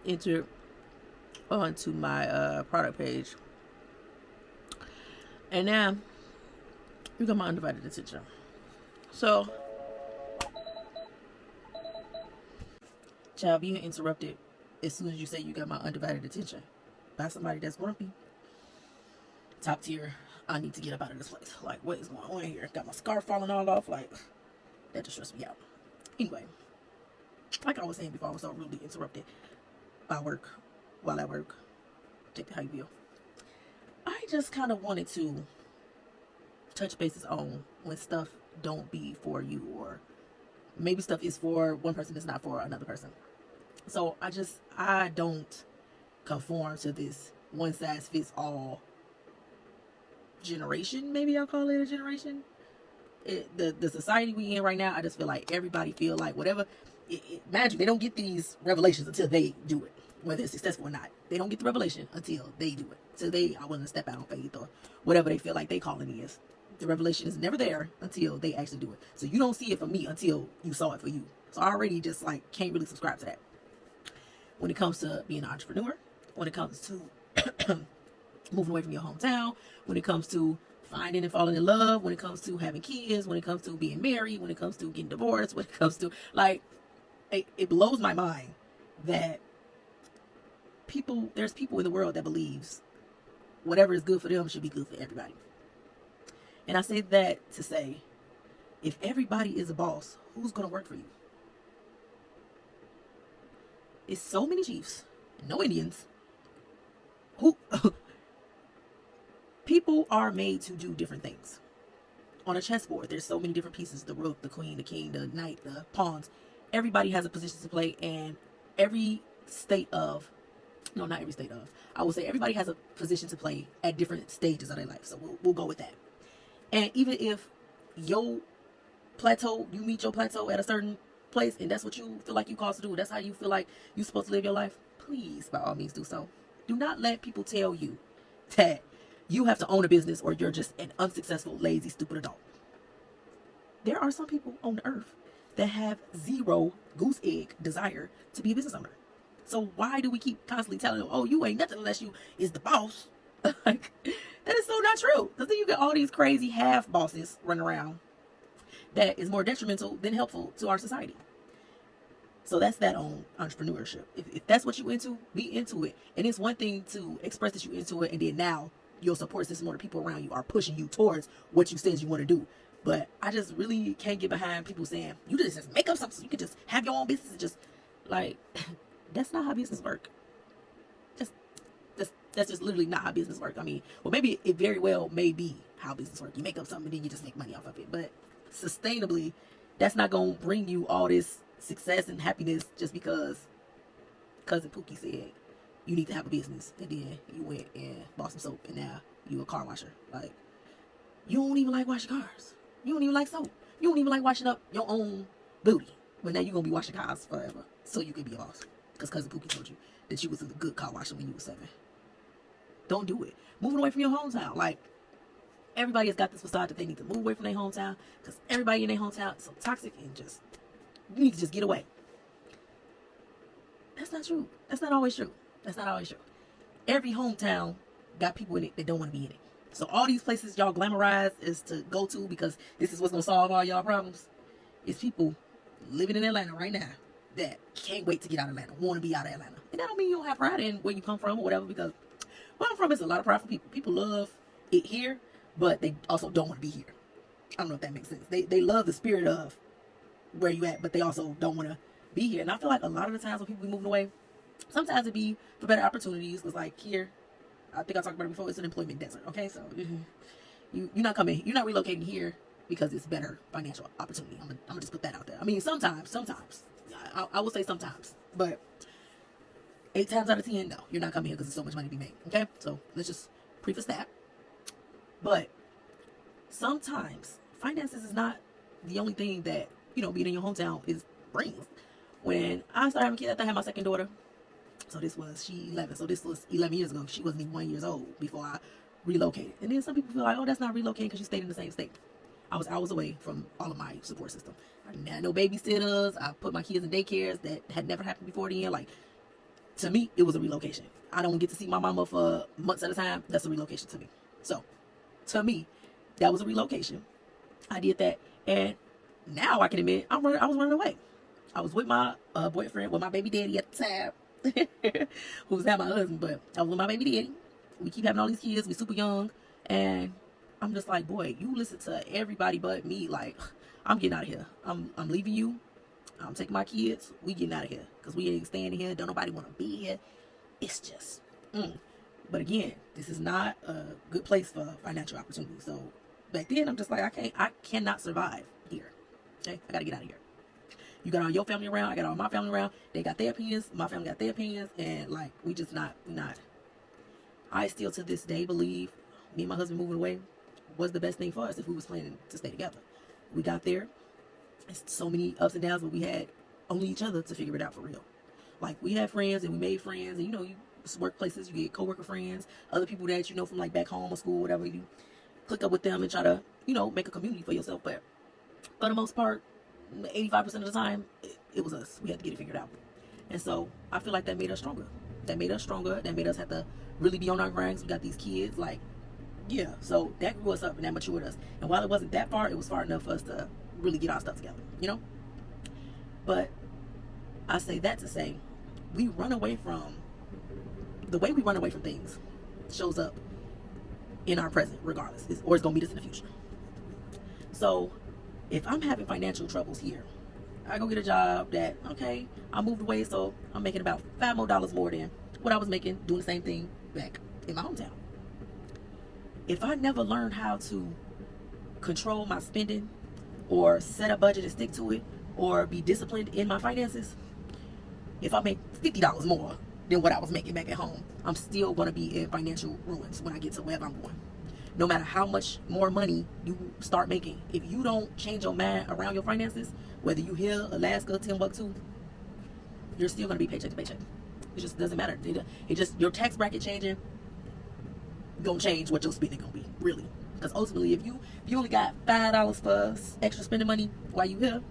entered onto my product page. And now, you got my undivided attention. So, child, being interrupted as soon as you say you got my undivided attention by somebody that's grumpy, top tier, I need to get up out of this place. Like, what is going on here? Got my scarf falling all off. Like, that just stressed me out. Anyway, like I was saying before, I was so rudely interrupted by work, while at work. Take it how you feel. I just kind of wanted to touch bases on when stuff don't be for you, or maybe stuff is for one person, it's not for another person. So I don't conform to this one size fits all generation. Maybe I'll call it a generation. The society we in right now, I just feel like everybody feel like whatever. Imagine they don't get these revelations until they do it, whether it's successful or not. They don't get the revelation until they do it. So they are willing to step out on faith or whatever they feel like they calling is. The revelation is never there until they actually do it. So you don't see it for me until you saw it for you. So I already just like can't really subscribe to that. When it comes to being an entrepreneur, when it comes to moving away from your hometown, when it comes to finding and falling in love, when it comes to having kids, when it comes to being married, when it comes to getting divorced, when it comes to like, it blows my mind that there's people in the world that believes whatever is good for them should be good for everybody. And I say that to say, if everybody is a boss, who's going to work for you? It's so many chiefs, no Indians. Who people are made to do different things. On a chessboard, there's so many different pieces: the rook, the queen, the king, the knight, the pawns. Everybody has a position to play, and every state of No, not every state of. I will say everybody has a position to play at different stages of their life. So we'll go with that. And even if your plateau, you meet your plateau at a certain place, and that's what you feel like you called to do, that's how you feel like you're supposed to live your life, please, by all means, do so. Do not let people tell you that you have to own a business or you're just an unsuccessful, lazy, stupid adult. There are some people on the earth that have zero goose egg desire to be a business owner. So why do we keep constantly telling them, oh, you ain't nothing unless you is the boss? Like, that is so not true. Because then you get all these crazy half bosses running around that is more detrimental than helpful to our society. So that's that on entrepreneurship. If that's what you into, be into it. And it's one thing to express that you into it, and then now your support system or the people around you are pushing you towards what you said you want to do. But I just really can't get behind people saying, you just make up something so you can just have your own business and just, like, that's not how business work. That's just literally not how business work. I mean, well, maybe it very well may be how business work. You make up something and then you just make money off of it. But sustainably, that's not going to bring you all this success and happiness just because Cousin Pookie said you need to have a business. And then you went and bought some soap and now you a car washer. Like, you don't even like washing cars. You don't even like soap. You don't even like washing up your own booty. But now you're going to be washing cars forever so you can be a boss. Because Cousin Pookie told you that you was a good car washer when you were 7. Don't do it. Moving away from your hometown. Like, everybody has got this facade that they need to move away from their hometown because everybody in their hometown is so toxic and just, you need to just get away. That's not true. That's not always true. That's not always true. Every hometown got people in it that don't want to be in it. So all these places y'all glamorize is to go to because this is what's going to solve all y'all problems. It's people living in Atlanta right now that can't wait to get out of Atlanta, want to be out of Atlanta. And that don't mean you don't have pride in where you come from or whatever, because where I'm from is a lot of pride for people. People love it here, but they also don't want to be here. I don't know if that makes sense. They love the spirit of where you at, but they also don't want to be here. And I feel like a lot of the times when people be moving away, sometimes it be for better opportunities. Because like here, I think I talked about it before, it's an employment desert. Okay, so you're not relocating here because it's better financial opportunity. I'm gonna just put that out there. I mean, sometimes. I will say sometimes, but 8 times out of 10, no, you're not coming here because there's so much money to be made. Okay, so let's just preface that. But sometimes finances is not the only thing that, you know, being in your hometown brings. When I started having kids, I had my second daughter. So she 11. So this was 11 years ago. She wasn't even 1 year old before I relocated. And then some people feel like, oh, that's not relocating because you stayed in the same state. I was hours away from all of my support system. I didn't have no babysitters. I put my kids in daycares that had never happened before then. Like, to me, it was a relocation. I don't get to see my mama for months at a time. That's a relocation to me. So, to me, that was a relocation. I did that. And now I can admit, I was running away. I was with my boyfriend, with my baby daddy at the time, who's now my husband, but I was with my baby daddy. We keep having all these kids. We're super young. And I'm just like, boy, you listen to everybody but me. Like, I'm getting out of here. I'm leaving you. I'm taking my kids. We getting out of here. Because we ain't staying here. Don't nobody want to be here. It's just, But again, this is not a good place for financial opportunity. So back then, I'm just like, I cannot survive here. Okay? I got to get out of here. You got all your family around. I got all my family around. They got their opinions. My family got their opinions. And like, we just not. I still to this day believe me and my husband moving away was the best thing for us if we was planning to stay together. We got there. It's so many ups and downs, but we had only each other to figure it out for real. Like, we had friends and we made friends, and you know, you workplaces, you get coworker friends, other people that you know from like back home or school, whatever. You click up with them and try to, you know, make a community for yourself. But for the most part, 85% of the time, it was us. We had to get it figured out. And so I feel like that made us stronger. That made us have to really be on our grinds. We got these kids, like, yeah. So that grew us up and that matured us. And while it wasn't that far, it was far enough for us to really get our stuff together, you know? But I say that to say, the way we run away from things shows up in our present regardless, or it's going to be this in the future. So if I'm having financial troubles here, I go get a job that, okay, I moved away, so I'm making about $5 more than what I was making doing the same thing back in my hometown. If I never learn how to control my spending or set a budget and stick to it or be disciplined in my finances, if I make $50 more than what I was making back at home, I'm still going to be in financial ruins when I get to wherever I'm going. No matter how much more money you start making, if you don't change your mind around your finances, whether you here, Alaska, Timbuktu, you're still going to be paycheck to paycheck. It just doesn't matter. It just, your tax bracket changing, gonna change what your spending gonna be, really. Because ultimately, if you only got $5 for extra spending money while you here,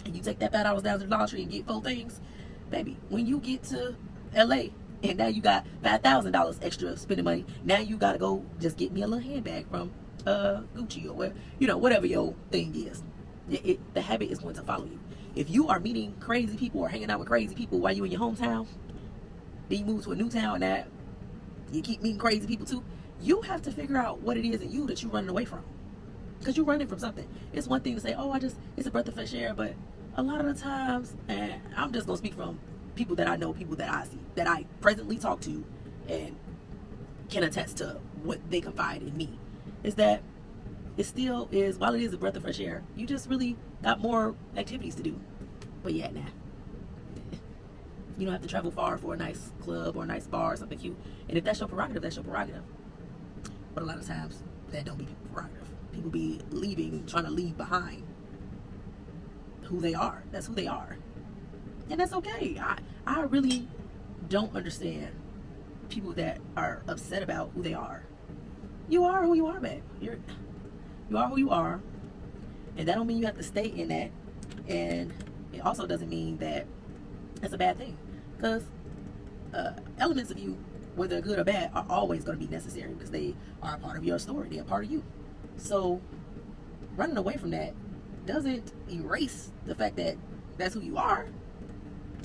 and you take that $5 down to the Dollar Tree and get 4 things, baby, when you get to LA and now you got $5,000 extra spending money, now you gotta go just get me a little handbag from Gucci or whatever your thing is. The habit is going to follow you. If you are meeting crazy people or hanging out with crazy people while you in your hometown, then you move to a new town and you keep meeting crazy people too, you have to figure out what it is in you that you're running away from. Because you're running from something. It's one thing to say, oh, it's a breath of fresh air, but a lot of the times, and I'm just going to speak from people that I know, people that I see, that I presently talk to, and can attest to what they confide in me, is that it still is, while it is a breath of fresh air, you just really got more activities to do. But yeah, nah. You don't have to travel far for a nice club or a nice bar or something cute. And if that's your prerogative, that's your prerogative. But a lot of times, that don't be people's prerogative. People be leaving, trying to leave behind who they are. That's who they are. And that's okay. I really don't understand people that are upset about who they are. You are who you are, babe. You are who you are. And that don't mean you have to stay in that. And it also doesn't mean that it's a bad thing. Because elements of you, whether good or bad, are always going to be necessary because they are a part of your story. They're a part of you. So running away from that doesn't erase the fact that that's who you are.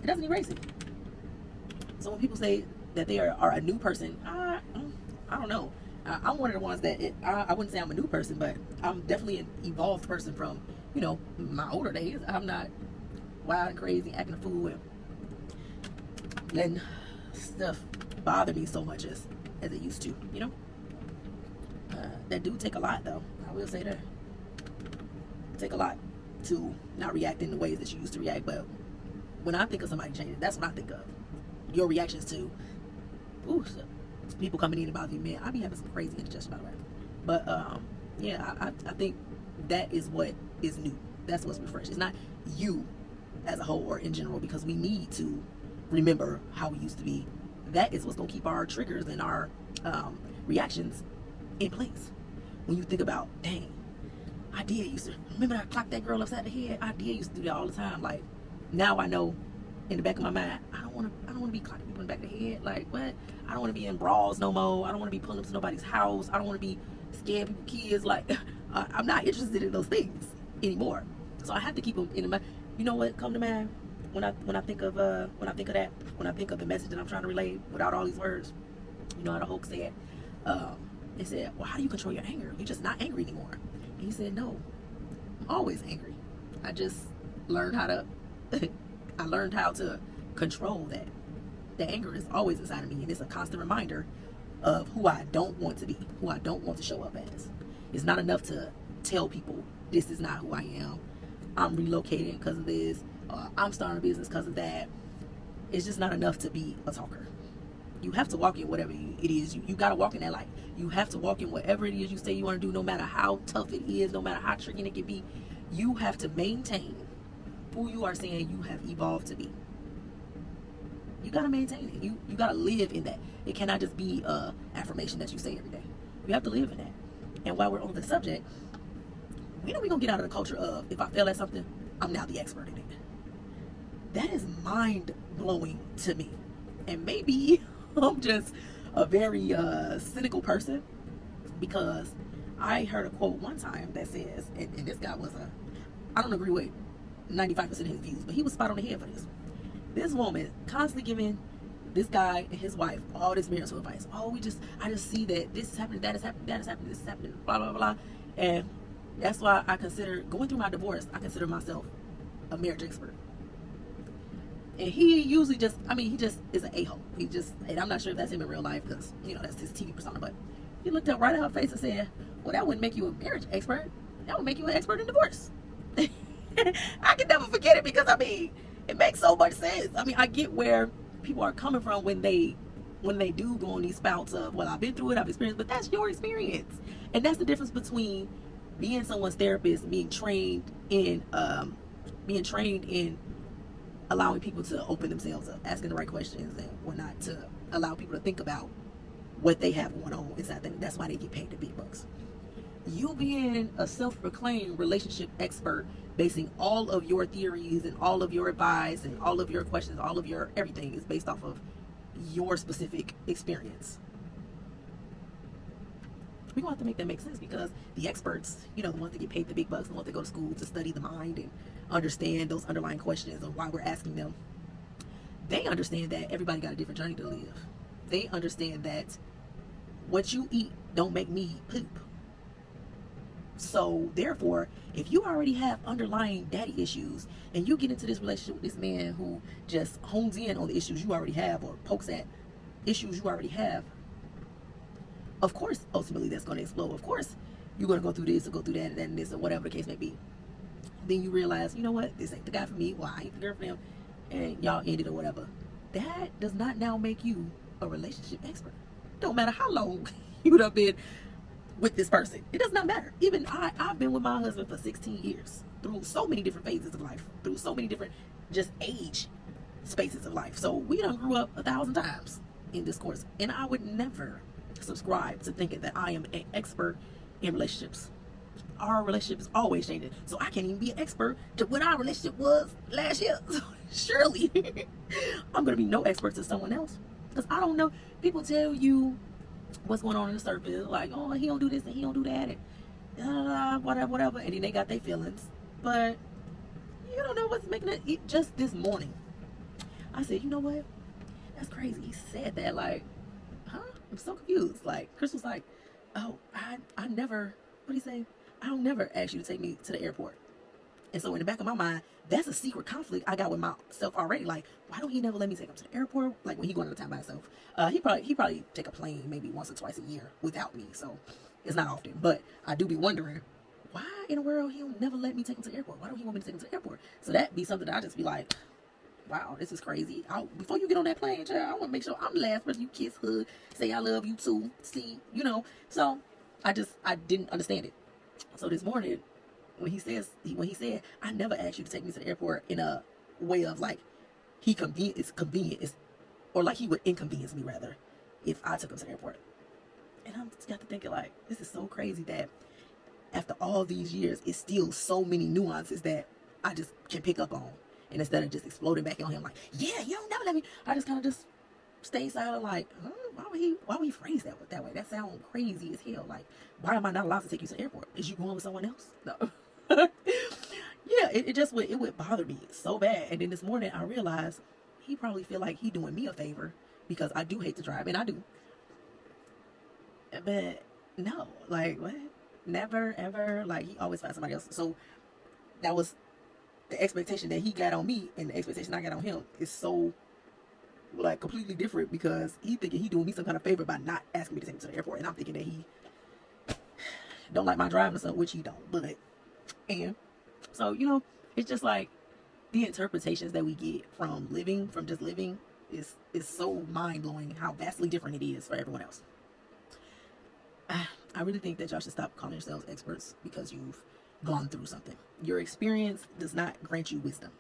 It doesn't erase it. So when people say that they are a new person, I don't know. I'm one of the ones that I wouldn't say I'm a new person, but I'm definitely an evolved person from my older days. I'm not wild and crazy, acting a fool, and letting stuff bother me so much as it used to. That do take a lot, though. I will say that. Take a lot to not react in the ways that you used to react. But when I think of somebody changing, that's what I think of. Your reactions to people coming in about you, man. I be having some crazy indigestion, by the way. But yeah, I think that is what is new. That's what's refreshed. It's not you as a whole or in general, because we need to remember how we used to be. That is what's gonna keep our triggers and our reactions in place. When you think about, dang, I did used to remember I clocked that girl upside the head. I did used to do that all the time. Like, now I know in the back of my mind, I don't want to be clocking people in the back of the head. Like, what? I don't want to be in brawls no more. I don't want to be pulling up to nobody's house. I don't want to be scaring people, kids. Like, I'm not interested in those things anymore. So I have to keep them in mind. You know what come to mind when I think of that, when I think of the message that I'm trying to relay without all these words. You know how the Hulk said, they said, well, how do you control your anger? You're just not angry anymore. And he said, no, I'm always angry. I just learned how to control that. The anger is always inside of me, and it's a constant reminder of who I don't want to be, who I don't want to show up as. It's not enough to tell people this is not who I am. I'm relocating because of this. I'm starting a business because of that. It's just not enough to be a talker. You have to walk in whatever it is. You got to walk in that light. You have to walk in whatever it is you say you want to do, no matter how tough it is, no matter how tricky it can be. You have to maintain who you are saying you have evolved to be. You got to maintain it. You got to live in that. It cannot just be a affirmation that you say every day. You have to live in that. And while we're on the subject, we're going to get out of the culture of, if I fail at something, I'm now the expert in it. That is mind-blowing to me. And maybe I'm just a very cynical person, because I heard a quote one time that says, and this guy was I don't agree with 95% of his views, but he was spot on the head for this. This woman constantly giving this guy and his wife all this marital advice. Oh, I just see that this is happening, that is happening, that is happening, this is happening, blah, blah, blah. And that's why I consider, going through my divorce, I consider myself a marriage expert. And he usually he just is an a-hole. And I'm not sure if that's him in real life, because, that's his TV persona, but he looked up right at her face and said, well, that wouldn't make you a marriage expert. That would make you an expert in divorce. I can never forget it, because, it makes so much sense. I get where people are coming from when they do go on these spouts of, well, I've been through it, I've experienced, but that's your experience. And that's the difference between being someone's therapist and being trained in allowing people to open themselves up, asking the right questions and whatnot, to allow people to think about what they have going on inside them. That's why they get paid the big bucks. You being a self-proclaimed relationship expert, basing all of your theories and all of your advice and all of your questions, all of your everything is based off of your specific experience. We're going to have to make that make sense, because the experts, the ones that get paid the big bucks, the ones that go to school to study the mind and understand those underlying questions of why we're asking them, they understand that everybody got a different journey to live. They understand that what you eat don't make me poop. So therefore, if you already have underlying daddy issues and you get into this relationship with this man who just hones in on the issues you already have or pokes at issues you already have, of course, ultimately that's going to explode. Of course, you're going to go through this or go through that and this or whatever the case may be. Then you realize, you know what, this ain't the guy for me. Well, I ain't the girl for him. And y'all ended or whatever. That does not now make you a relationship expert. Don't matter how long you've been with this person. It does not matter. Even I've been with my husband for 16 years through so many different phases of life, through so many different just age spaces of life. So we done grew up 1,000 times in this course. And I would never subscribe to thinking that I am an expert in relationships. Our relationship is always changing. So I can't even be an expert to what our relationship was last year. So surely I'm going to be no expert to someone else. Because I don't know. People tell you what's going on in the surface. Like, oh, he don't do this and he don't do that. And whatever. And then they got their feelings. But you don't know what's making it. Just this morning, I said, you know what? That's crazy. He said that. Like, huh? I'm so confused. Like, Chris was like, oh, I never, what did he say? I don't never ask you to take me to the airport. And so in the back of my mind, that's a secret conflict I got with myself already. Like, why don't he never let me take him to the airport? Like when he going out of town by himself. He probably take a plane maybe once or twice a year without me. So it's not often. But I do be wondering, why in the world he don't never let me take him to the airport? Why don't he want me to take him to the airport? So that be something that I just be like, wow, this is crazy. Before you get on that plane, child, I want to make sure I'm the last person you kiss, hug, say I love you too. See, So I didn't understand it. So this morning, when he said, I never asked you to take me to the airport in a way of like, it's convenient, or like he would inconvenience me rather, if I took him to the airport. And I just got to thinking like, this is so crazy that after all these years, it's still so many nuances that I just can pick up on. And instead of just exploding back on him like, yeah, you don't never let me, I just kind of just stay silent like, huh? Why would he phrase that way? That sounds crazy as hell. Like, why am I not allowed to take you to the airport? Is you going with someone else? No. Yeah, it would bother me so bad. And then this morning I realized he probably feel like he doing me a favor because I do hate to drive, and I do. But no, like what? Never ever. Like he always finds somebody else. So that was the expectation that he got on me, and the expectation I got on him is so like completely different, because he thinking he doing me some kind of favor by not asking me to take him to the airport, and I'm thinking that he don't like my driving or something, which he don't. But and so it's just like the interpretations that we get from just living is so mind blowing how vastly different it is for everyone else. I really think that y'all should stop calling yourselves experts because you've gone through something. Your experience does not grant you wisdom.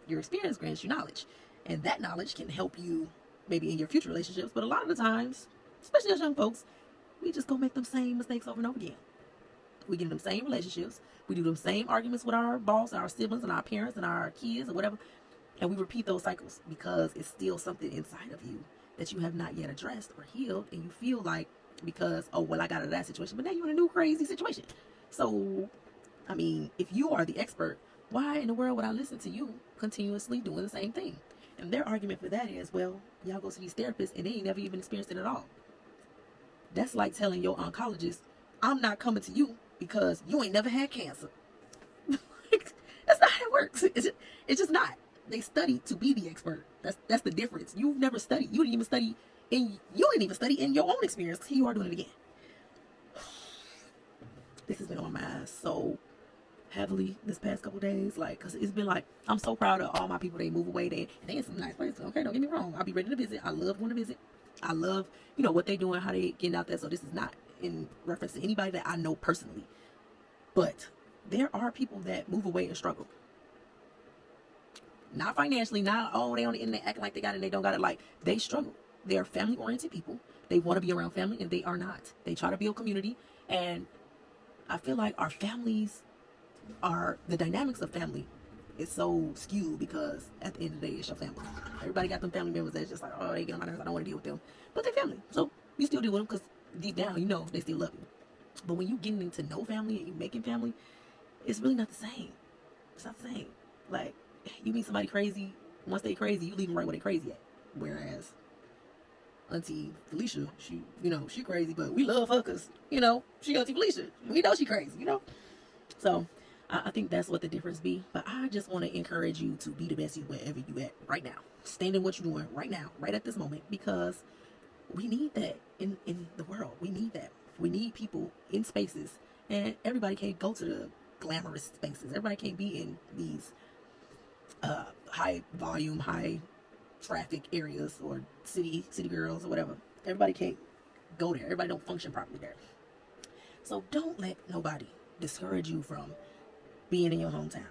Your experience grants you knowledge. And that knowledge can help you maybe in your future relationships. But a lot of the times, especially as young folks, we just go make them same mistakes over and over again. We get in them same relationships. We do them same arguments with our boss, our siblings, and our parents, and our kids, or whatever. And we repeat those cycles because it's still something inside of you that you have not yet addressed or healed. And you feel like, because, oh, well, I got out of that situation, but now you're in a new crazy situation. So, I mean, if you are the expert, why in the world would I listen to you continuously doing the same thing? And their argument for that is, well, y'all go to these therapists and they ain't never even experienced it at all. That's like telling your oncologist, I'm not coming to you because you ain't never had cancer. That's not how it works. It's just not. They study to be the expert. That's the difference. You've never studied. You didn't even study in your own experience. Here you are doing it again. This has been on my mind so heavily this past couple days, like, because it's been like, I'm so proud of all my people. They move away, they in some nice places. Okay, don't get me wrong, I'll be ready to visit. I love going to visit. I love, what they doing, how they getting out there. So this is not in reference to anybody that I know personally, but there are people that move away and struggle. Not financially, not, oh, they on the internet acting like they got it, they don't got it. Like, they struggle. They are family oriented people. They want to be around family, and they are not. They try to build community, and I feel like our families are, the dynamics of family is so skewed, because at the end of the day, it's your family. Everybody got them family members that's just like, oh, they get on my nerves, I don't want to deal with them. But they're family, so you still deal with them, because deep down, they still love you. But when you getting to know family and you making family, it's really not the same. It's not the same. Like, you meet somebody crazy, once they crazy, you leave them right where they crazy at. Whereas Auntie Felicia, she crazy, but we love her because, she Auntie Felicia. We know she crazy, So I think that's what the difference be. But I just want to encourage you to be the best you wherever you at right now. Stand in what you're doing right now, right at this moment, because we need that in the world. We need that. We need people in spaces, and everybody can't go to the glamorous spaces. Everybody can't be in these high volume, high traffic areas, or city girls or whatever. Everybody can't go there. Everybody don't function properly there. So don't let nobody discourage you from being in your hometown.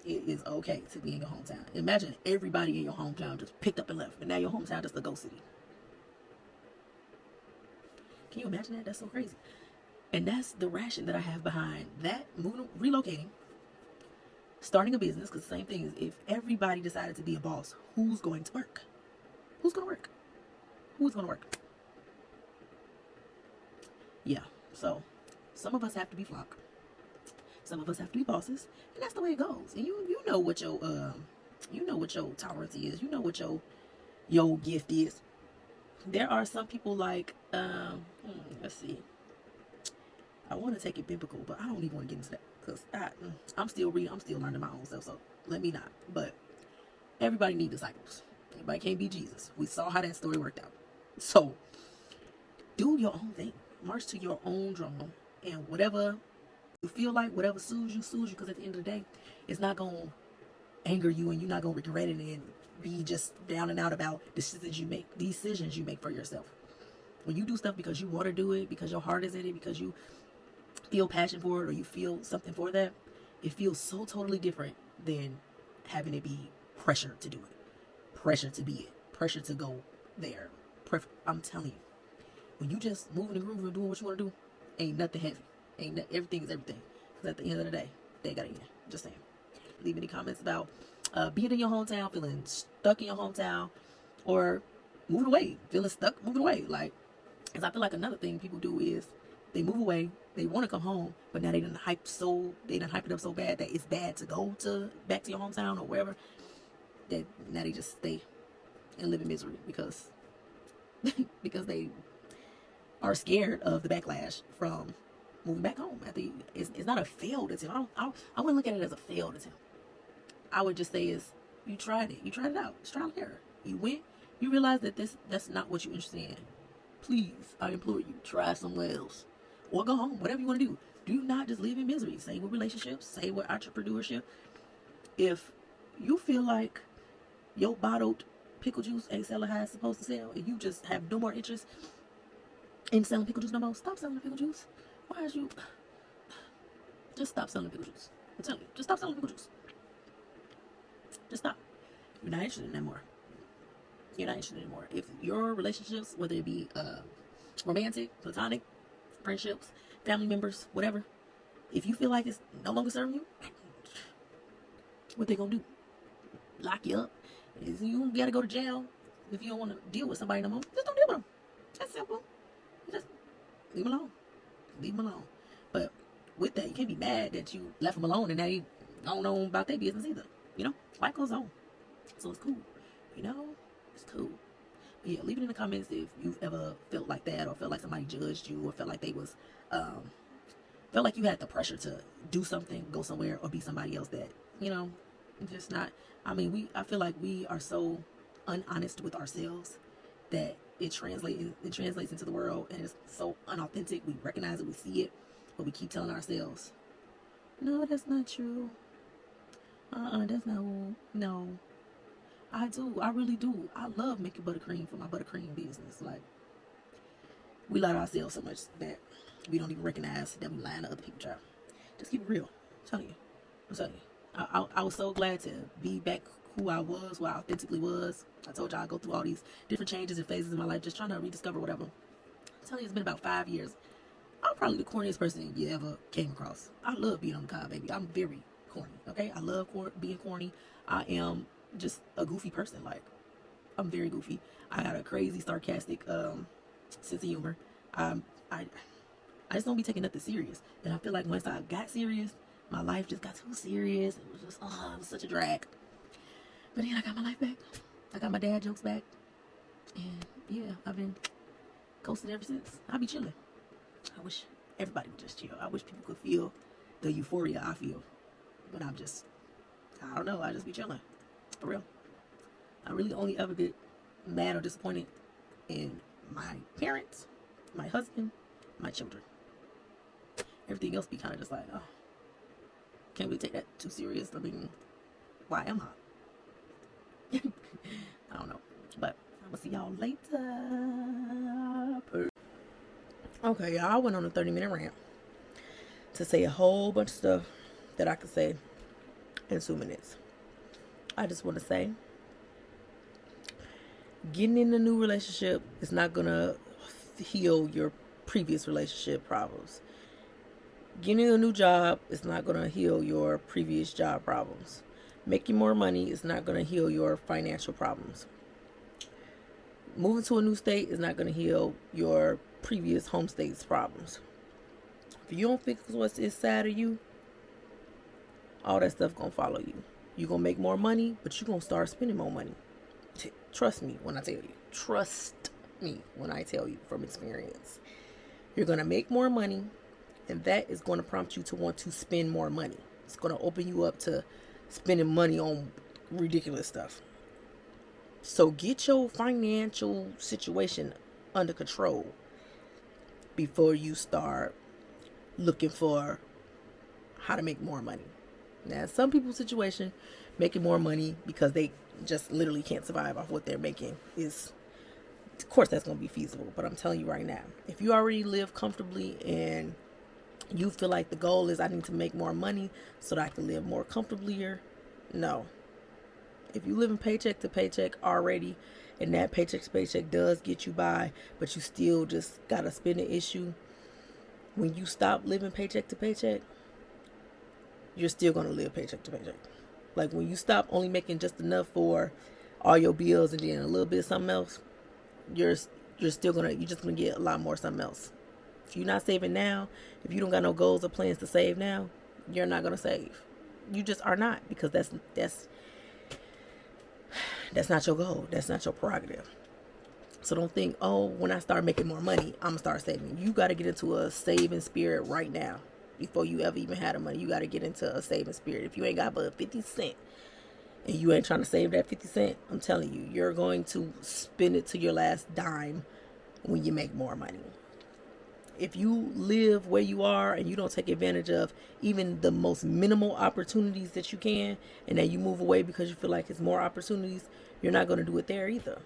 It is okay to be in your hometown. Imagine everybody in your hometown just picked up and left, and now your hometown just a ghost city. Can you imagine that? That's so crazy. And that's the ration that I have behind that, moving, relocating, starting a business. Because the same thing is, if everybody decided to be a boss, who's going to work? Who's going to work? Who's going to work? Yeah. So some of us have to be flock. Some of us have to be bosses, and that's the way it goes. And you know what your tolerance is. You know what your gift is. There are some people like let's see. I want to take it biblical, but I don't even want to get into that, because I'm still learning my own self. So let me not. But everybody needs disciples. Everybody can't be Jesus. We saw how that story worked out. So do your own thing. March to your own drum, and whatever you feel like, whatever soothes you. Because at the end of the day, it's not gonna anger you, and you're not gonna regret it and be just down and out about decisions you make for yourself. When you do stuff because you want to do it, because your heart is in it, because you feel passion for it, or you feel something for that, it feels so totally different than having it be pressure to do it, pressure to be it, pressure to go there. I'm telling you, when you just moving and grooving and doing what you want to do, ain't nothing heavy. Everything is everything. Because at the end of the day, they got in. Just saying. Leave any comments about being in your hometown, feeling stuck in your hometown, or moving away, feeling stuck, moving away. Like, because I feel like another thing people do is they move away, they want to come home, but now they done hype it up so bad that it's bad to go back to your hometown or wherever, that now they just stay and live in misery because they are scared of the backlash from moving back home. It's not a failed attempt. I wouldn't look at it as a failed attempt. I would just say you tried it out. It's trial and error. You went, you realized that that's not what you're interested in. Please, I implore you, try somewhere else. Or go home, whatever you want to do. Do not just live in misery. Same with relationships, same with entrepreneurship. If you feel like your bottled pickle juice ain't selling how it's supposed to sell, and you just have no more interest in selling pickle juice no more, stop selling the pickle juice. Just stop selling pickle juice. I'm telling you, just stop selling pickle juice. Just stop. You're not interested in that more. You're not interested anymore. If your relationships, whether it be romantic, platonic, friendships, family members, whatever, if you feel like it's no longer serving you, what they gonna do? Lock you up? You gotta go to jail if you don't want to deal with somebody no more. Just don't deal with them. That's simple. Just leave them alone. Leave them alone. But with that, you can't be mad that you left them alone and they don't know about their business either. Life goes on. So it's cool. It's cool. But yeah, leave it in the comments if you've ever felt like that, or felt like somebody judged you, or felt like felt like you had the pressure to do something, go somewhere, or be somebody else that, just not. I feel like we are so unhonest with ourselves that it translates into the world, and it's so unauthentic. We recognize it, we see it, but we keep telling ourselves No, that's not true. That's not who. No, I do. I really do. I love making buttercream for my buttercream business. Like, we lie to ourselves so much that we don't even recognize that we lying to other people, child. Just keep it real. I'm telling you. I'm telling you. I was so glad to be back who I was, who I authentically was. I told y'all I go through all these different changes and phases in my life, just trying to rediscover whatever. I'm telling you, it's been about 5 years. I'm probably the corniest person you ever came across. I love being on the car, baby. I'm very corny, okay? I love being corny. I am just a goofy person. Like, I'm very goofy. I got a crazy, sarcastic sense of humor. I just don't be taking nothing serious. And I feel like once I got serious, my life just got too serious. It was just, it was such a drag. But then I got my life back. I got my dad jokes back. And yeah, I've been coasting ever since. I be chilling. I wish everybody would just chill. I wish people could feel the euphoria I feel. But I don't know. I just be chilling. For real. I really only ever get mad or disappointed in my parents, my husband, my children. Everything else be kind of just like, oh, can't really take that too serious. I mean, why am I? I don't know. But I'm going to see y'all later. Okay, y'all, I went on a 30-minute rant to say a whole bunch of stuff that I could say in 2 minutes. I just want to say, getting in a new relationship is not going to heal your previous relationship problems. Getting a new job is not going to heal your previous job problems. Making more money is not going to heal your financial problems. Moving to a new state is not going to heal your previous home state's problems. If you don't fix what's inside of you, all that stuff going to follow you. You're going to make more money, but you're going to start spending more money. Trust me when I tell you. Trust me when I tell you from experience. You're going to make more money, and that is going to prompt you to want to spend more money. It's going to open you up to spending money on ridiculous stuff. So get your financial situation under control before you start looking for how to make more money. Now, some people's situation, making more money because they just literally can't survive off what they're making is, of course, that's going to be feasible. But I'm telling you right now, if you already live comfortably and you feel like the goal is I need to make more money so that I can live more comfortably here, no. If you live in paycheck to paycheck already, and that paycheck to paycheck does get you by, but you still just got a spending issue, when you stop living paycheck to paycheck, you're still going to live paycheck to paycheck. Like, when you stop only making just enough for all your bills and then a little bit of something else, you're just gonna get a lot more something else. If you're not saving now, if you don't got no goals or plans to save now, you're not gonna save. You just are not, because that's not your goal. That's not your prerogative. So don't think, oh, when I start making more money, I'm gonna start saving. You got to get into a saving spirit right now. Before you ever even had the money, you got to get into a saving spirit. If you ain't got but 50 cents and you ain't trying to save that 50 cents, I'm telling you, you're going to spend it to your last dime when you make more money. If you live where you are and you don't take advantage of even the most minimal opportunities that you can, and then you move away because you feel like it's more opportunities, you're not going to do it there either.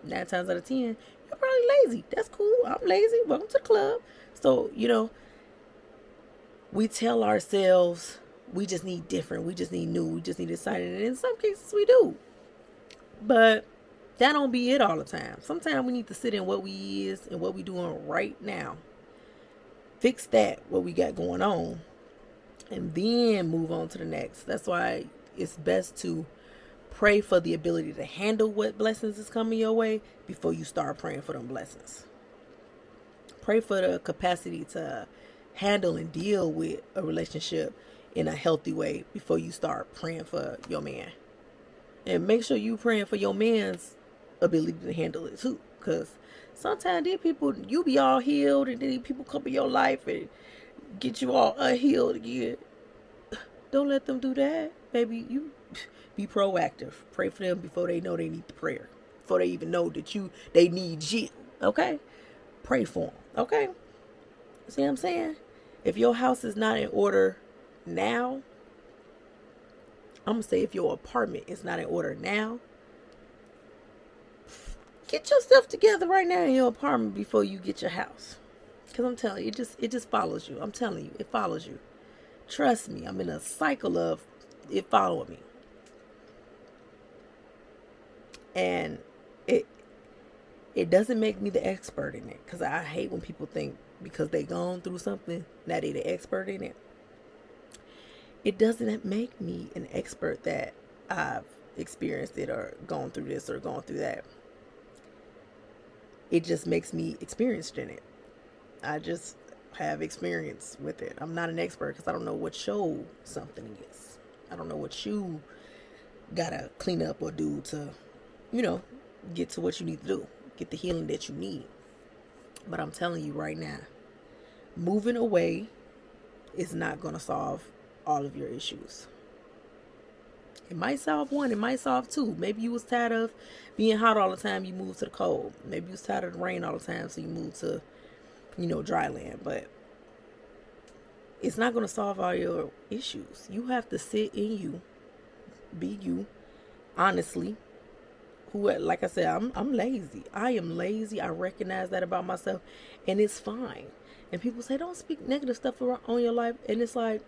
9 times out of 10, you're probably lazy. That's cool. I'm lazy. Welcome to the club. So, we tell ourselves we just need different. We just need new. We just need exciting. And in some cases we do. But that don't be it all the time. Sometimes we need to sit in what we is and what we doing right now. Fix that, what we got going on, and then move on to the next. That's why it's best to pray for the ability to handle what blessings is coming your way before you start praying for them blessings. Pray for the capacity to handle and deal with a relationship in a healthy way before you start praying for your man. And make sure you praying for your man's ability to handle it too. Because sometimes these people, you be all healed, and then people come in your life and get you all unhealed again. Don't let them do that, baby. You be proactive. Pray for them before they know they need the prayer. Before they even know that they need you. Okay? Pray for them. Okay? See what I'm saying? If your house is not in order now, I'm gonna say if your apartment is not in order now, get your stuff together right now in your apartment before you get your house. Cause I'm telling you, it just follows you. I'm telling you, it follows you. Trust me, I'm in a cycle of it following me. And it doesn't make me the expert in it. Cause I hate when people think because they gone through something, now they the expert in it. It doesn't make me an expert that I've experienced it or gone through this or gone through that. It just makes me experienced in it. I just have experience with it. I'm not an expert because I don't know what show something is. I don't know what you gotta clean up or do to, get to what you need to do. Get the healing that you need. But I'm telling you right now, moving away is not gonna solve all of your issues. It might solve one, it might solve two. Maybe you was tired of being hot all the time, you moved to the cold. Maybe you was tired of the rain all the time, so you moved to, dry land. But it's not going to solve all your issues. You have to sit in you, be you, honestly. Like I said, I'm lazy. I am lazy. I recognize that about myself, and it's fine. And people say, don't speak negative stuff on your life. And it's like,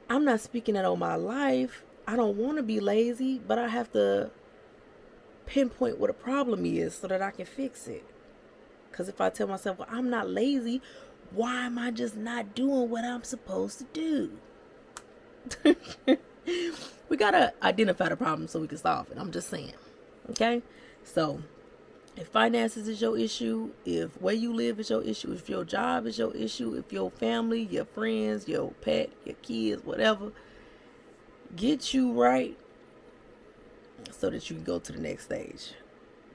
I'm not speaking that on my life. I don't want to be lazy, but I have to pinpoint what a problem is so that I can fix it. Because if I tell myself, well, I'm not lazy, why am I just not doing what I'm supposed to do? We got to identify the problem so we can solve it. I'm just saying. Okay? So, if finances is your issue, if where you live is your issue, if your job is your issue, if your family, your friends, your pet, your kids, whatever, get you right so that you can go to the next stage.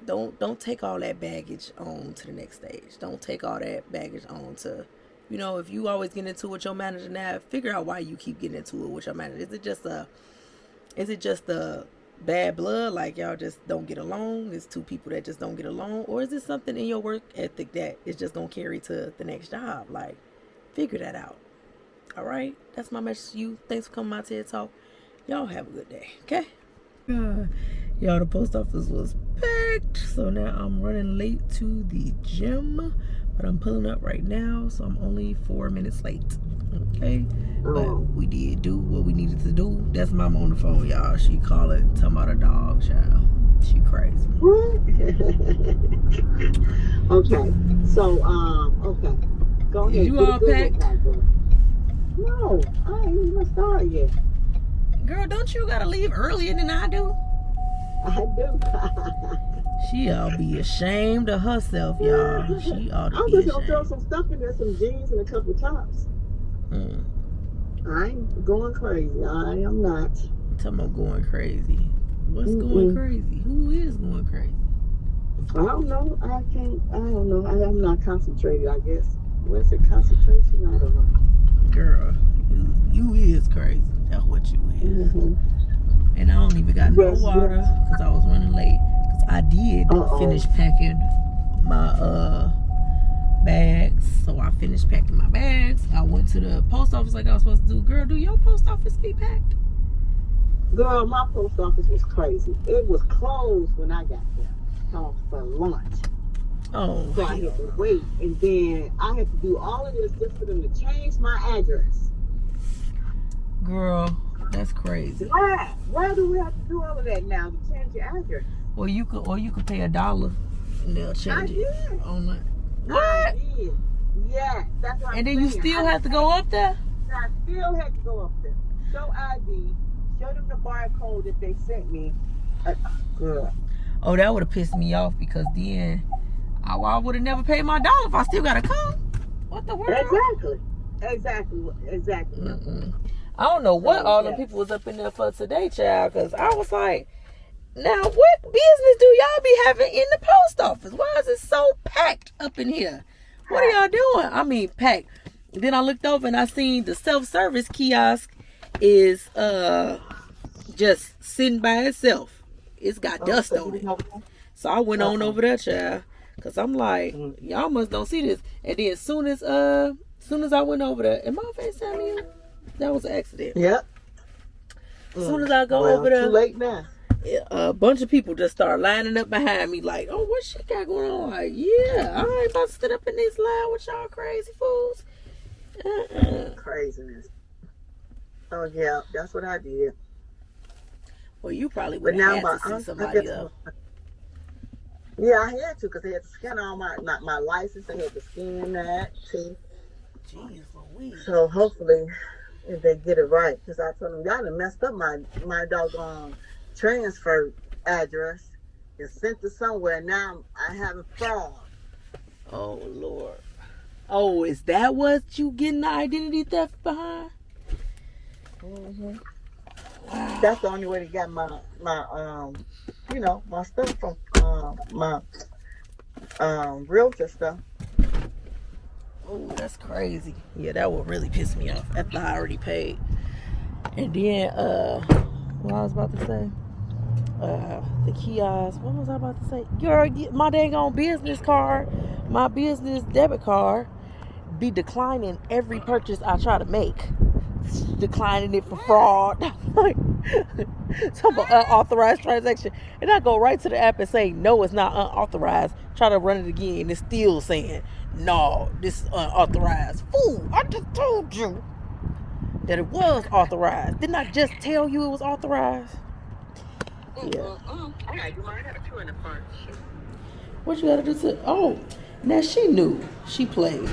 Don't take all that baggage on to the next stage. Don't take all that baggage on to, if you always get into it with your manager now, figure out why you keep getting into it with your manager. Is it just a bad blood, like y'all just don't get along? It's two people that just don't get along? Or is it something in your work ethic that is just gonna carry to the next job? Like, figure that out. All right, that's my message to you. Thanks for coming to my TED Talk. Y'all have a good day. Okay. Y'all, the post office was packed, so now I'm running late to the gym, but I'm pulling up right now, so I'm only 4 minutes late. Okay, but we did do what we needed to do. That's mama on the phone, y'all. She calling, talking about a dog, child. She crazy. Okay, so okay, go ahead. You all packed? No, I ain't even started yet. Girl, don't you gotta leave earlier than I do? I do. She ought to be ashamed of herself, y'all. She ought to I'm be just gonna ashamed. throw some stuff in there, some jeans and a couple tops. I ain't going crazy. I am not. I'm talking about going crazy. What's going crazy? Who is going crazy? I don't know. I don't know. I'm not concentrated, I guess. What's it, concentration? I don't know. Girl, you is crazy. That's what you is. And I don't even got no water because I was running late. Because I did finish packing my bags. So I finished packing my bags. I went to the post office like I was supposed to do. Girl, do your post office be packed? Girl, my post office was crazy. It was closed when I got there. For lunch. Oh. So I had to wait. And then I had to do all of this just for them to change my address. Girl, that's crazy. Why do we have to do all of that now to change your address? Or you could pay $1 and they'll change it online. What? I did. Yeah, that's what I'm And then saying. you still have to go up there? I still had to go up there. Show ID. Show them the barcode that they sent me. Girl. Oh, that would have pissed me off because then I would have never paid my $1 if I still gotta come. What the world? Exactly. I don't know what all them people was up in there for today, child, because I was like, now what business do y'all be having in the post office? Why is it so packed up in here? What are y'all doing? I mean, packed. Then I looked over and I seen the self-service kiosk is just sitting by itself. It's got dust on it. So I went on over there, child, because I'm like, y'all must don't see this. And then as soon as I went over there, and my face tell me, That was an accident. Yep. As soon as I go Well, over there, too late now. a bunch of people just start lining up behind me like, oh, what she got going on? Like, yeah, I ain't about to sit up in this line with y'all crazy fools. Craziness. Oh, yeah, that's what I did. Well, you probably But would now have had to see somebody though. Yeah, I had to because they had to scan all my license. They had to scan that too. Jeez Louise. So hopefully, if they get it right, because I told them y'all done messed up my doggone transfer address and sent it somewhere. Now I have a fraud. Oh Lord. Oh, is that what you getting the identity theft behind? Mm-hmm. Wow. That's the only way to get my stuff from my realtor stuff. Oh, that's crazy. Yeah, that would really piss me off after I already paid. And then, what I was about to say, the kiosk. What was I about to say? Girl, my dang on business card, my business debit card, be declining every purchase I try to make. Declining it for fraud. Like, some unauthorized transaction. And I go right to the app and say, no, it's not unauthorized. Try to run it again. And it's still saying, no, this is unauthorized. Fool, I just told you that it was authorized. Didn't I just tell you it was authorized? Yeah. What you gotta do to... Oh, now she knew. She played.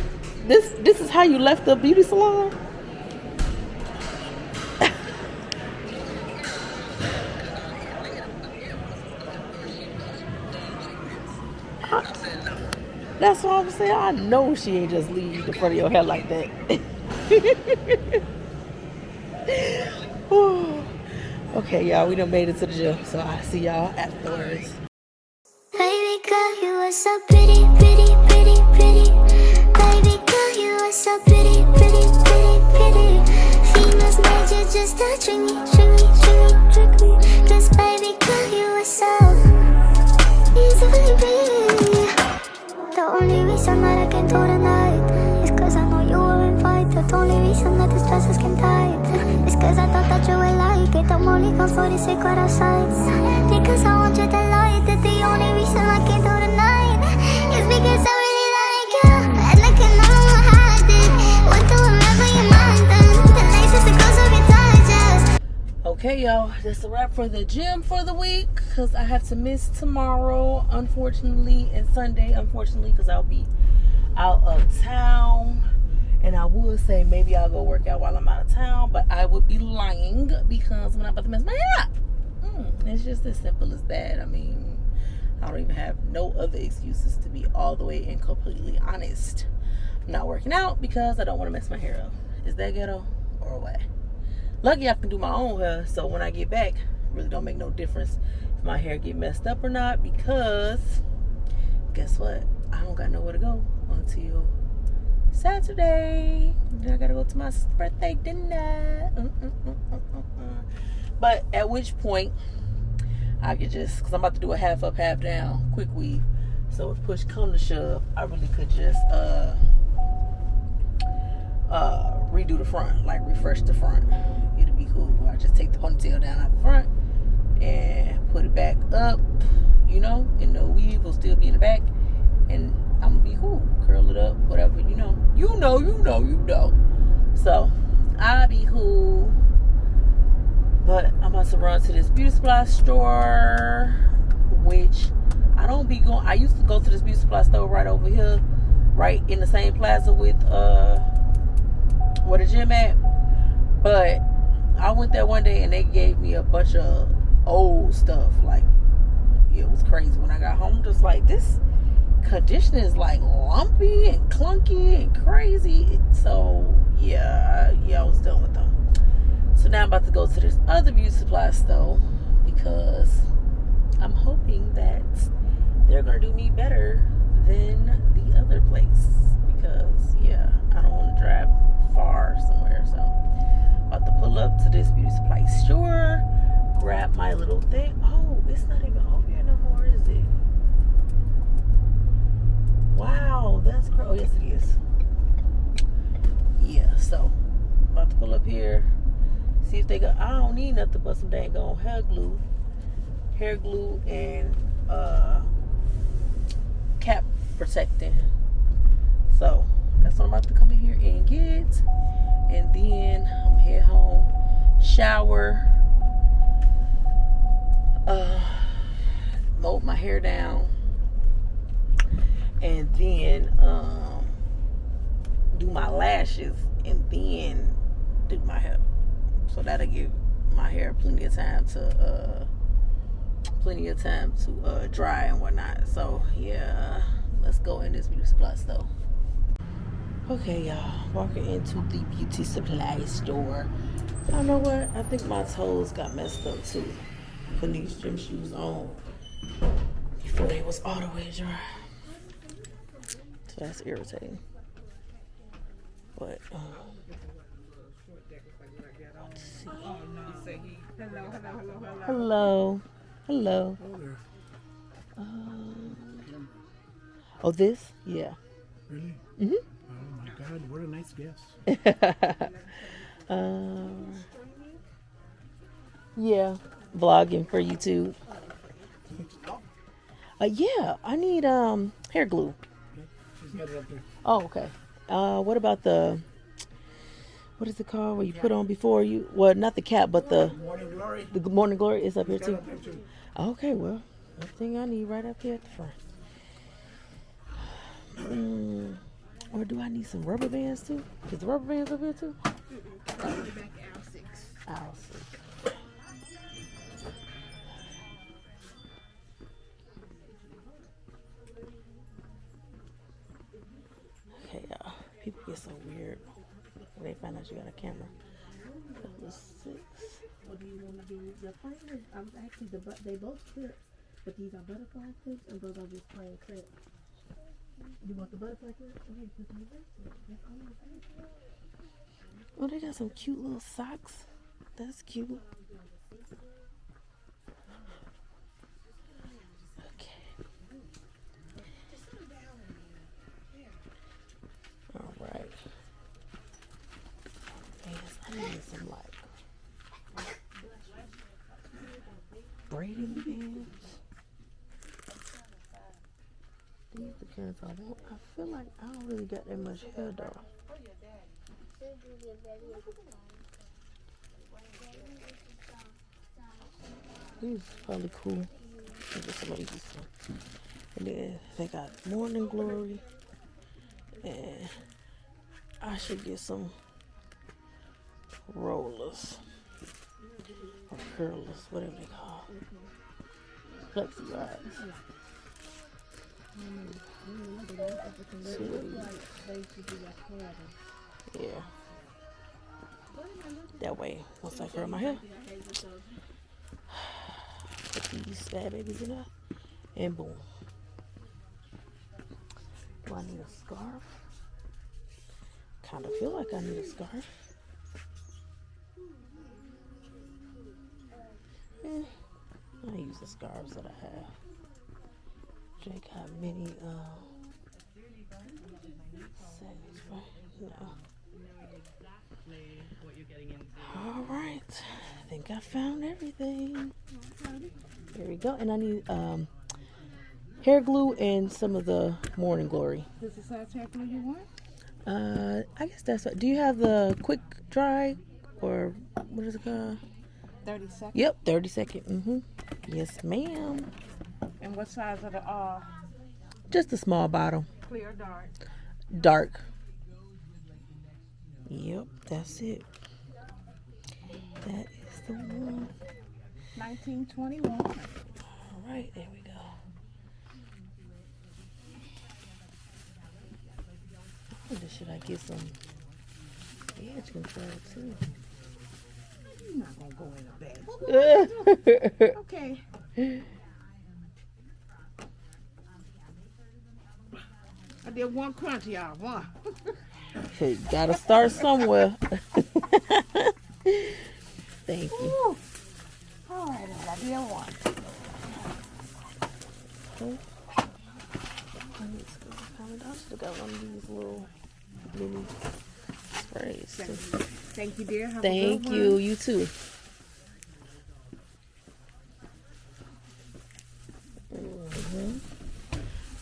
This is how you left the beauty salon? That's what I'm saying. I know she ain't just leave the front of your hair like that. Okay, y'all, we done made it to the gym, so I'll see y'all afterwards. Baby girl, you are so pretty, pretty, pretty, pretty. Baby girl, you are so pretty, pretty, pretty, pretty. Females made you just to trick me, trick me, trick me, trick me. 'Cause baby girl, you are so easily pretty. The only reason that I can do tonight is 'cause I know you were invited. The only reason that this dress is skin tight is 'cause I thought that you would like it. I'm only gone for the secret outside. Because I want you to like it. The only reason I can do tonight is because I really like you. And I can no longer hide it. What do whatever you mind then. The nicest the close of your digest. Okay, y'all, that's a wrap for the gym for the week, because I have to miss tomorrow, unfortunately, and Sunday, unfortunately, because I'll be out of town. And I would say maybe I'll go work out while I'm out of town, but I would be lying because I'm not about to mess my hair up. It's just as simple as that. I mean, I don't even have no other excuses, to be all the way and completely honest. I'm not working out because I don't want to mess my hair up. Is that ghetto or what? Lucky I can do my own hair, so when I get back, it really don't make no difference if my hair get messed up or not, because guess what? I don't got nowhere to go until Saturday. Then I gotta go to my sister's birthday dinner. But at which point I could just, because I'm about to do a half up, half down quick weave, so if push come to shove, I really could just redo the front, like refresh the front. It'll be cool. I just take the ponytail down out the front and put it back up, and the weave will still be in the back, and I'm gonna be cool. Curl it up, whatever, you know. So I'll be cool. But I'm about to run to this beauty supply store, which I don't be going. I used to go to this beauty supply store right over here, right in the same plaza with where the gym at. But I went there one day and they gave me a bunch of old stuff. Like, it was crazy. When I got home, just like, this conditioning is like lumpy and clunky and crazy. So yeah, I was done with them. So now I'm about to go to this other beauty supply store because I'm hoping that they're gonna do me better than the other place. Because yeah, I don't want to drive far somewhere. So about to pull up to this beauty supply store, grab my little thing. Oh, it's not even over here no more, is it? Wow, that's crazy. Oh yes, it is. Yeah, so about to pull up here. See if they got. I don't need nothing but some dang on hair glue and cap protecting. So that's what I'm about to come in here and get. And then I'm head home, shower, mold my hair down, and then do my lashes, and then do my hair. So that'll give my hair plenty of time to dry and whatnot. So yeah, let's go in this beauty supply store. Okay, y'all, walking into the beauty supply store. I know what? I think my toes got messed up too. Putting these gym shoes on before they was all the way dry. So that's irritating. But let's see. Hello. Oh, this? Yeah. Really? Mhm. Oh my God! What a nice guess. Yeah, vlogging for YouTube. Yeah, I need hair glue. She's got it up there. Oh, okay. What about what is it called where you put on before you? Well, not the cap, but the Morning Glory. morning glory is up here Got too. it up there too. Okay, well, everything I need right up here at the front. Or do I need some rubber bands too? Is the rubber bands up here too? Aisle 6. Okay, y'all. People get so weird when they find out you got a camera. Couple of 6. What do you want to do? The final, I was actually they both clips, but these are butterfly clips and those are just plain clips. You want the butterfly clips? Okay, put them in the that's all I'm saying. Oh, they got some cute little socks. That's cute. Okay. All right. Yes, I need some like braiding bands. These are the kinds I want. I feel like I don't really got that much hair though. These are probably cool. Get some of these. And then they got morning glory. And I should get some rollers. Or curlers, whatever they call. Flexi rods. Yeah. That way, once I curl my hair, put these bad babies in there, and boom. Do I need a scarf? Kind of feel like I need a scarf. I use the scarves that I have. Jay got many settings, right? No. All right, I think I found everything. There we go. And I need hair glue and some of the morning glory. This is the size hair glue you want? I guess that's what. Do you have the quick dry or what is it called? 30 seconds. Yep, 30 second. Yes, ma'am. And what size are the Just a small bottle. clear or dark? Dark. Yep, that's it. That is the one. 1921. All right, there we go. Oh, should I get some edge control too? You're not gonna go in a bed. Okay. I did one crunch, y'all. One. Hey, gotta start somewhere. Thank you. Woo. All right, I did one. Okay. I should have got one of these little mini phrase. Thank you, dear. Have a Thank good you. one. You too.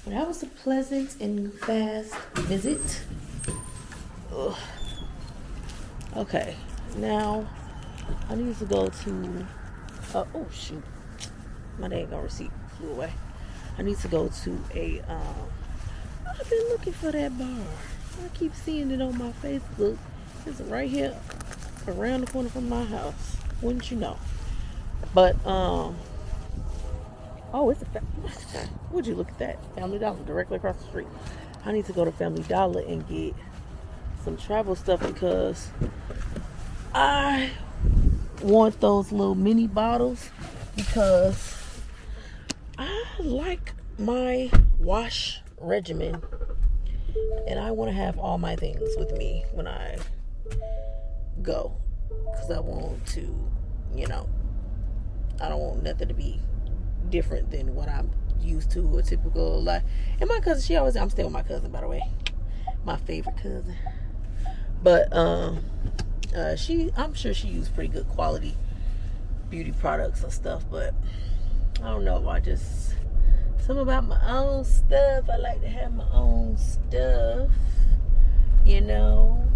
Well, that was a pleasant and fast visit. Ugh. Okay, now I need to go to. Oh shoot, my dang receipt flew away. I need to go to a. I've been looking for that bar. I keep seeing it on my Facebook. It's right here, around the corner from my house. Wouldn't you know? But oh, it's a. Would you look at that? Family Dollar directly across the street. I need to go to Family Dollar and get some travel stuff because I want those little mini bottles because I like my wash regimen and I want to have all my things with me when I go because I want to, I don't want nothing to be different than what I'm used to or typical life. And my cousin, I'm staying with my cousin, by the way, my favorite cousin. But I'm sure she used pretty good quality beauty products and stuff. But I don't know. Something about my own stuff. I like to have my own stuff. You know.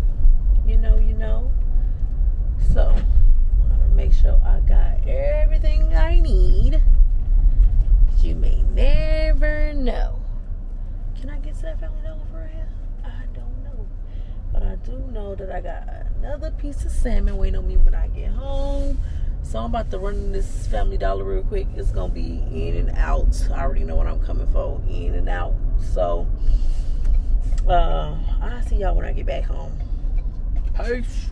So I'm gonna make sure I got everything I need. You may never know. Can I get to that Family Dollar for real? I don't know. But I do know that I got another piece of salmon waiting on me when I get home. So I'm about to run this Family Dollar real quick. It's going to be in and out. I already know what I'm coming for. In and out. So I'll see y'all when I get back home. Peace.